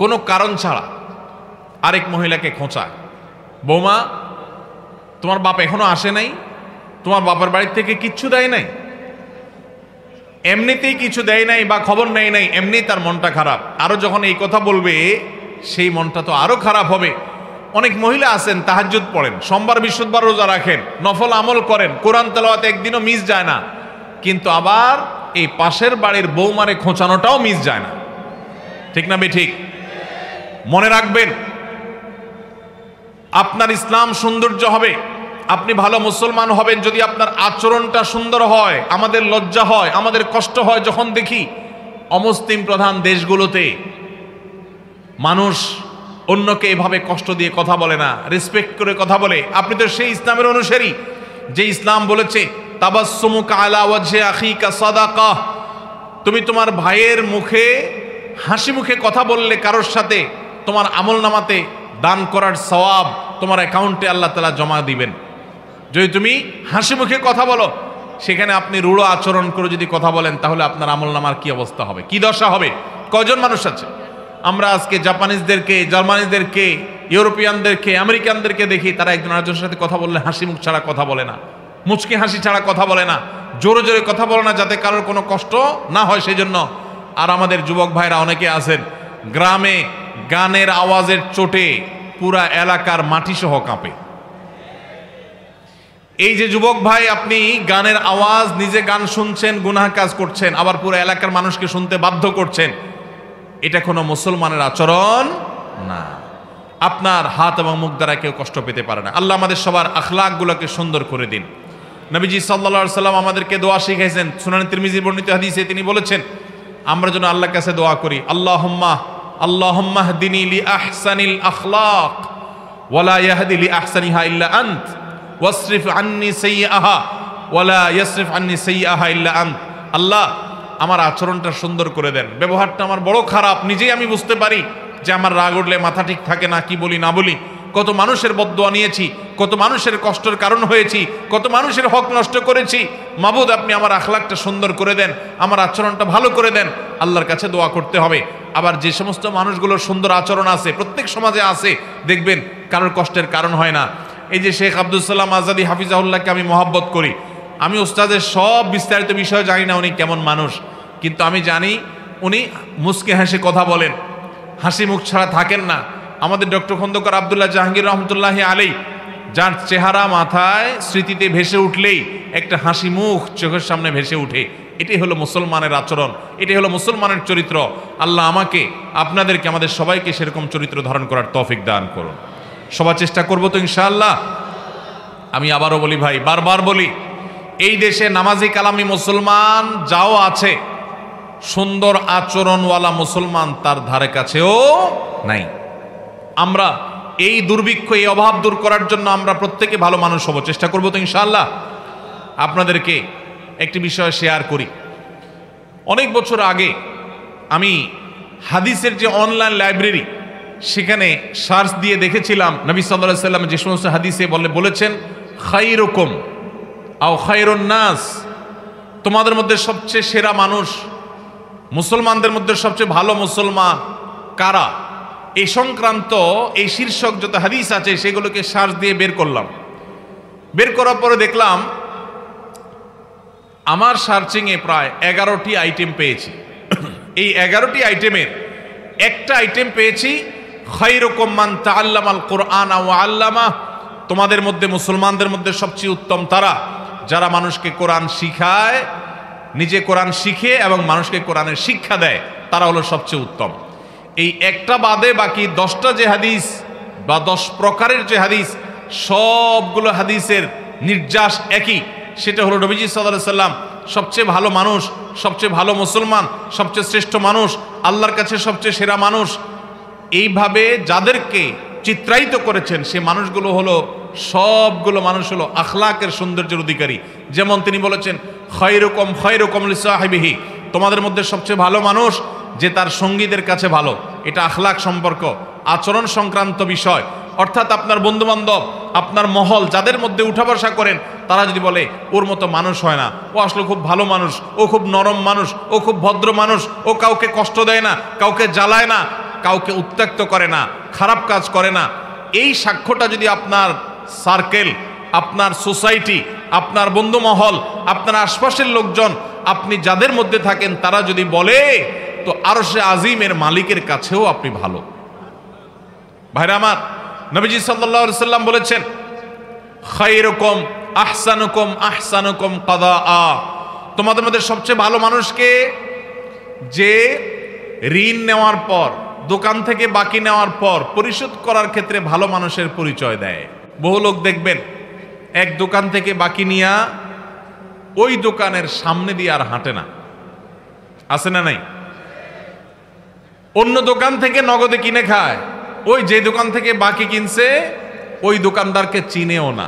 কোনো কারণ ছাড়া আরেক মহিলাকে খোঁচায়, বৌমা তোমার বাপ এখনো আসে নাই, তোমার বাপের বাড়ির থেকে কিচ্ছু দেয় নাই, এমনিতেই কিছু দেয় নাই বা খবর নেয় নাই, এমনি তার মনটা খারাপ। আরো যখন এই কথা বলবে, সেই মনটা তো আরো খারাপ হবে। অনেক মহিলা আছেন তাহাজ্জুদ পড়েন, সোমবার বৃহস্পতিবার রোজা রাখেন, নফল আমল করেন, কোরআন তেলাওয়াত একদিনও মিস যায় না, কিন্তু আবার এই পাশের বাড়ির বৌমারে খোঁচানোটাও মিস যায় না। ঠিক না ঠিক? মনে রাখবেন, আপনার ইসলাম সৌন্দর্য হবে, আপনি ভালো মুসলমান হবেন যদি আপনার আচরণটা সুন্দর হয়। আমাদের লজ্জা হয়, আমাদের কষ্ট হয় যখন দেখি অমুসলিম প্রধান দেশগুলোতে মানুষ অন্যকে এভাবে কষ্ট দিয়ে কথা বলে না, রেসপেক্ট করে কথা বলে। আপনি তো সেই ইসলামের অনুসারী যে ইসলাম বলেছে তাবাসসুমুকা আলা ওয়াজহি আখিকা সাদাকাহ, তুমি তোমার ভাইয়ের মুখে হাসি মুখে কথা বললে কারোর সাথে, তোমার আমলনামাতে দান করার সওয়াব তোমার অ্যাকাউন্টে আল্লাহ তাআলা জমা দিবেন। যদি তুমি হাসি মুখে কথা বলো, সেখানে আপনি রূঢ় আচরণ করে যদি কথা বলেন, তাহলে আপনার আমলনামার কি অবস্থা হবে, কি দশা হবে? কয়জন মানুষ আছে আমরা আজকে জাপানিজদেরকে, জার্মানিদেরকে, ইউরোপিয়ানদেরকে, আমেরিকানদেরকে দেখি, তারা একজন আরেকজনের সাথে কথা বললে হাসি মুখ ছাড়া কথা বলে না, মুচকি হাসি ছাড়া কথা বলে না, জোরে জোরে কথা বলে না, যাতে কারোর কোনো কষ্ট না হয় সেই জন্য। আর আমাদের যুবক ভাইরা অনেকে আছেন গ্রামে গানের আওয়াজের চোটে পুরা এলাকার মাটি সহ কাঁপে। এই যে যুবক ভাই, আপনি গানের আওয়াজ, নিজে গান শুনছেন, গুনাহ কাজ করছেন, আবার পুরো এলাকার মানুষকে শুনতে বাধ্য করছেন, এটা কোনো মুসলমানের আচরণ না। আপনার হাত এবং মুখ দ্বারা কেউ কষ্ট পেতে পারে না। আল্লাহ আমাদের সবার আখলাকগুলোকে সুন্দর করে দিন। নবীজি সাল্লাল্লাহু আলাইহি সাল্লাম আমাদেরকে দোয়া শিখাইছেন। সুনান তিরমিজির বর্ণিত হাদিসে তিনি বলেছেন, আমরা যেন আল্লাহর কাছে দোয়া করি, আল্লাহুম্মা হদিনি লি আহসানিল আখলাক ওয়ালা ইয়াহদি লি আহসানিহা ইল্লা আনত ওয়াসরিফ আন্নি সাইয়্যাহা ওয়ালা ইয়াসরিফ আন্নি সাইয়্যাহা ইল্লা আনত। আল্লাহ, আমার আচরণটা সুন্দর করে দেন, ব্যবহারটা আমার বড় খারাপ, নিজেই আমি বুঝতে পারি যে আমার রাগ উঠলে মাথা ঠিক থাকে না, কি বলি না বলি, কত মানুষের বদদোয়া নিয়েছি, কত মানুষের কষ্টের কারণ হয়েছি, কত মানুষের হক নষ্ট করেছি। মাবুদ, আপনি আমার আখলাকটা সুন্দর করে দেন, আমার আচরণটা ভালো করে দেন। আল্লাহর কাছে দোয়া করতে হবে। আবার যে সমস্ত মানুষগুলোর সুন্দর আচরণ আছে, প্রত্যেক সমাজে আছে, দেখবেন কারোর কষ্টের কারণ হয় না। এই যে শেখ আব্দুল সালাম আজাদি হাফিজাহুল্লাহকে আমি মহব্বত করি, আমি ওস্তাদের সব বিস্তারিত বিষয় জানি না উনি কেমন মানুষ, কিন্তু আমি জানি উনি মুচকে হাসি কথা বলেন, হাসি মুখ ছাড়া থাকেন না। আমাদের ডক্টর খন্দকার আব্দুল্লাহ জাহাঙ্গীর রহমতুল্লাহি আলাইহি, যার চেহারা মাথায় স্মৃতিতে ভেসে উঠলেই একটা হাসি মুখ চোখের সামনে ভেসে উঠে। এটাই হলো মুসলমানের আচরণ, এটাই হলো মুসলমানের চরিত্র। আল্লাহ আমাকে, আপনাদেরকে, আমাদের সবাইকে সেরকম চরিত্র ধারণ করার তৌফিক দান করুন। সবার চেষ্টা করব তো ইনশাআল্লাহ। আমি আবারও বলি ভাই, বারবার বলি, এই দেশে নামাজি কালামি মুসলমান যাও আছে, সুন্দর আচরণওয়ালা মুসলমান তার ধারে কাছেও নাই। আমরা এই দুর্ভিক্ষ, এই অভাব দূর করার জন্য আমরা প্রত্যেকে ভালো মানুষ হব, চেষ্টা করবো তো ইনশাআল্লাহ। আপনাদেরকে একটি বিষয় শেয়ার করি। অনেক বছর আগে আমি হাদিসের যে অনলাইন লাইব্রেরি, সেখানে সার্চ দিয়ে দেখেছিলাম নবী সাল্লাল্লাহু আলাইহি ওয়াসাল্লাম যে সমস্ত হাদিসে বলেছেন, খায়রুকুম আও খায়রুন নাস, তোমাদের মধ্যে সবচেয়ে সেরা মানুষ, মুসলমানদের মধ্যে সবচেয়ে ভালো মুসলমান কারা, এই সংক্রান্ত এই শীর্ষক যত হাদিস আছে সেগুলোকে সার্চ দিয়ে বের করলাম। বের করার পরে দেখলাম আমার সার্চিংয়ে প্রায় 11টি আইটেম পেয়েছি। এই 11টি আইটেমের একটা আইটেম পেয়েছি, খায়রুকুম মান তাআল্লামাল কুরআন ওয়া আল্লামা, তোমাদের মধ্যে, মুসলমানদের মধ্যে সবচেয়ে উত্তম তারা যারা মানুষকে কোরআন শিখায়, নিজে কোরআন শিখে এবং মানুষকে কোরআনের শিক্ষা দেয়, তারা হলো সবচেয়ে উত্তম। এই একটা বাদে বাকি 10টা যে হাদিস বা 10 প্রকারের যে হাদিস, সবগুলো হাদিসের নির্যাস একই, সেটা হলো নবীজি সাল্লাল্লাহু আলাইহি ওয়াসাল্লাম সবচেয়ে ভালো মানুষ, সবচেয়ে ভালো মুসলমান, সবচেয়ে শ্রেষ্ঠ মানুষ, আল্লাহর কাছে সবচেয়ে সেরা মানুষ। এইভাবে যাদেরকে চিত্রায়িত করেছেন সে মানুষগুলো হলো, সবগুলো মানুষ হলো আখলাকের সৌন্দর্যের অধিকারী। যেমন তিনি বলেছেন, খায়রুকুম খায়রুকুম লিসাহিবিহি, তোমাদের মধ্যে সবচেয়ে ভালো মানুষ যে তার সঙ্গীদের কাছে ভালো। এটা আখলাক সম্পর্ক, আচরণ সংক্রান্ত বিষয়। অর্থাৎ আপনার বন্ধু বান্ধব, আপনার মহল যাদের মধ্যে উঠা বসা করেন, তারা যদি বলে ওর মতো মানুষ হয় না, ও আসলে খুব ভালো মানুষ, ও খুব নরম মানুষ, ও খুব ভদ্র মানুষ, ও কাউকে কষ্ট দেয় না, কাউকে জ্বালায় না, কাউকে উত্ত্যক্ত করে না, খারাপ কাজ করে না, এই সাক্ষ্যটা যদি আপনার সার্কেল, আপনার সোসাইটি, আপনার বন্ধু মহল, আপনার আশপাশের লোকজন, আপনি যাদের মধ্যে থাকেন তারা যদি বলে, তো আরশে আজিমের মালিকের কাছেও আপনি ভালো। ভাইরা আমার, নবীজি সাল্লাল্লাহু আলাইহি ওয়াসাল্লাম বলেছেন, খায়রুকুম আহসানুকুম আহসানুকুম কাদাআ, তোমাদের মধ্যে সবচেয়ে ভালো মানুষকে যে ঋণ নেওয়ার পর, দোকান থেকে বাকি নেওয়ার পর পরিশোধ করার ক্ষেত্রে ভালো মানুষের পরিচয় দেয়। বহু লোক দেখবেন এক দোকান থেকে বাকি নিয়া ওই দোকানের সামনে দিয়ে আর হাঁটে না, আছে না নাই? অন্য দোকান থেকে নগদে কিনে খায়, ওই যে দোকান থেকে বাকি কিনছে ওই দোকানদারকে চিনেও না।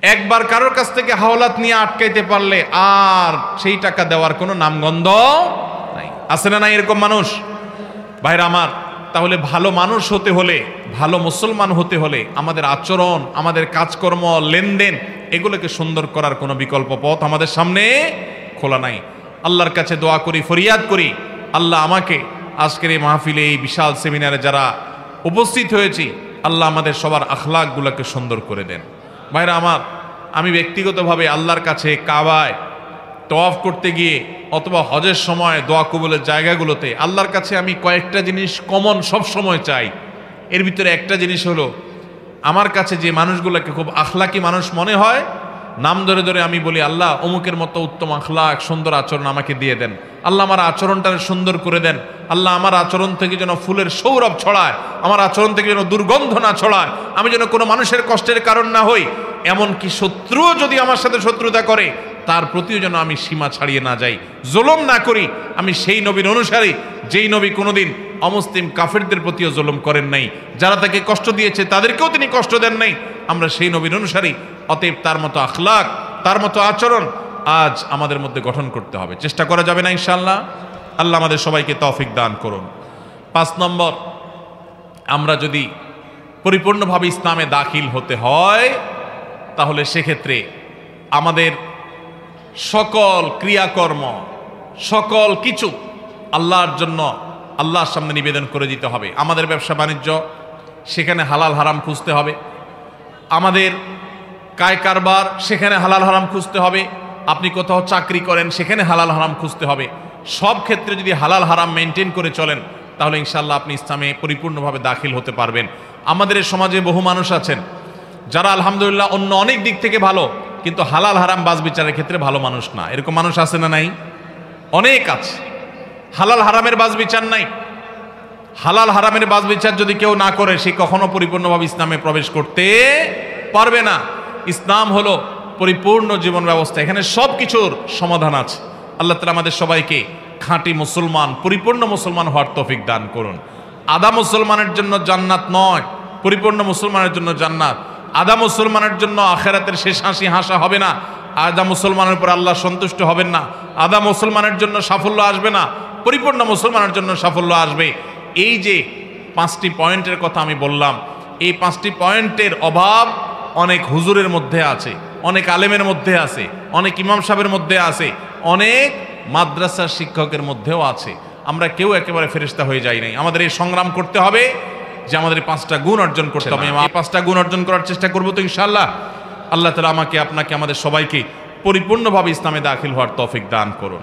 একবার কারোর কাছ থেকে হাওলাত নিয়ে আটকাইতে পারলে আর সেই টাকা দেওয়ার কোনো নামগন্ধ নাই, আছে না নাই এরকম মানুষ? ভাইরা আমার, তাহলে ভালো মানুষ হতে হলে, ভালো মুসলমান হতে হলে আমাদের আচরণ, আমাদের কাজকর্ম, লেনদেন, এগুলোকে সুন্দর করার কোনো বিকল্প পথ আমাদের সামনে খোলা নাই। আল্লাহর কাছে দোয়া করি, ফরিয়াদ করি, আল্লাহ আমাকে আজকের এই মাহফিলে, এই বিশাল সেমিনারে যারা উপস্থিত হয়েছি, আল্লাহ আমাদের সবার আখলাকগুলোকে সুন্দর করে দেন। ভাইরা আমার, আমি ব্যক্তিগতভাবে আল্লাহর কাছে কাবায় তওয়াফ করতে গিয়ে অথবা হজের সময় দোয়া কবুলের জায়গাগুলোতে আল্লাহর কাছে আমি কয়েকটা জিনিস কমন সব সময় চাই। এর ভিতরে একটা জিনিস হলো, আমার কাছে যে মানুষগুলোকে খুব আখলাকি মানুষ মনে হয়, নাম ধরে ধরে আমি বলি, আল্লাহ অমুকের মতো উত্তম আখলাক সুন্দর আচরণ আমাকে দিয়ে দেন, আল্লাহ আমার আচরণটা সুন্দর করে দেন, আল্লাহ আমার আচরণ থেকে যেন ফুলের সৌরভ ছড়ায়, আমার আচরণ থেকে যেন দুর্গন্ধ না ছড়ায়, আমি যেন কোনো মানুষের কষ্টের কারণ না হই, এমনকি শত্রুও যদি আমার সাথে শত্রুতা করে তার প্রতিও যেন আমি সীমা ছাড়িয়ে না যাই, জুলুম না করি। আমি সেই নবীর অনুসারী যেই নবী কোনোদিন অমুসলিম কাফেরদের প্রতিও জুলুম করেন নাই, যারা তাকে কষ্ট দিয়েছে তাদেরকেও তিনি কষ্ট দেন নাই। আমরা সেই নবীর অনুসারী, অতএব তার মতো আখলাক, তার মতো আচরণ আজ আমাদের মধ্যে গঠন করতে হবে। চেষ্টা করা যাবে না ইনশাআল্লাহ? আল্লাহ আমাদের সবাইকে তৌফিক দান করুন। 5 নম্বর, আমরা যদি পরিপূর্ণভাবে ইসলামে দাখিল হতে হয় তাহলে সেক্ষেত্রে আমাদের সকল ক্রিয়াকর্ম, সকল কিছু আল্লাহর জন্য, আল্লাহর সামনে নিবেদন করে দিতে হবে। আমাদের ব্যবসা বাণিজ্য, সেখানে হালাল হারাম খুঁজতে হবে। আমাদের কায় কারবার, সেখানে হালাল হারাম খুঁজতে হবে। আপনি কোথাও চাকরি করেন, সেখানে হালাল হারাম খুঁজতে হবে। সব ক্ষেত্রে যদি হালাল হারাম মেনটেন করে চলেন তাহলে ইনশাআল্লাহ আপনি ইসলামে পরিপূর্ণভাবে দাখিল হতে পারবেন। আমাদের সমাজে বহু মানুষ আছেন যারা আলহামদুলিল্লাহ অন্য অনেক দিক থেকে ভালো, কিন্তু হালাল হারাম বাজ বিচারের ক্ষেত্রে ভালো মানুষ না। এরকম মানুষ আছে না নাই? অনেক আছে। হালাল হারামের বাজ বিচার নাই। হালাল হারামের বাজ বিচার যদি কেউ না করে, সে কখনো পরিপূর্ণভাবে ইসলামে প্রবেশ করতে পারবে না। ইসলাম হলো পরিপূর্ণ জীবন ব্যবস্থা, এখানে সব কিছুর সমাধান আছে। আল্লাহ তাআলা আমাদের সবাইকে খাঁটি মুসলমান, পরিপূর্ণ মুসলমান হওয়ার তৌফিক দান করুন। আদা মুসলমানের জন্য জান্নাত নয়, পরিপূর্ণ মুসলমানের জন্য জান্নাত। আদা মুসলমানের জন্য আখিরাতের শেষ হাসি হাসা হবে না। আদা মুসলমানের উপর আল্লাহ সন্তুষ্ট হবেন না। আদা মুসলমানের জন্য সাফল্য আসবে না, পরিপূর্ণ মুসলমানের জন্য সাফল্য আসবে। এই যে 5টি পয়েন্টের কথা আমি বললাম, এই 5টি পয়েন্টের অভাব অনেক হুজুরের মধ্যে আছে, অনেক আলেমের মধ্যে আছে, অনেক ইমাম সাহেবের মধ্যে আছে, অনেক মাদ্রাসার শিক্ষকের মধ্যেও আছে। আমরা কেউ একেবারে ফেরেশতা হয়ে যাই নাই। আমাদের এই সংগ্রাম করতে হবে যে আমাদের এই 5টা গুণ অর্জন করতে হবে। এই 5টা গুণ অর্জন করার চেষ্টা করবো তো ইনশাআল্লাহ। আল্লাহ তাআলা আমাকে, আপনাকে, আমাদের সবাইকে পরিপূর্ণভাবে ইসলামে দাখিল হওয়ার তৌফিক দান করুন।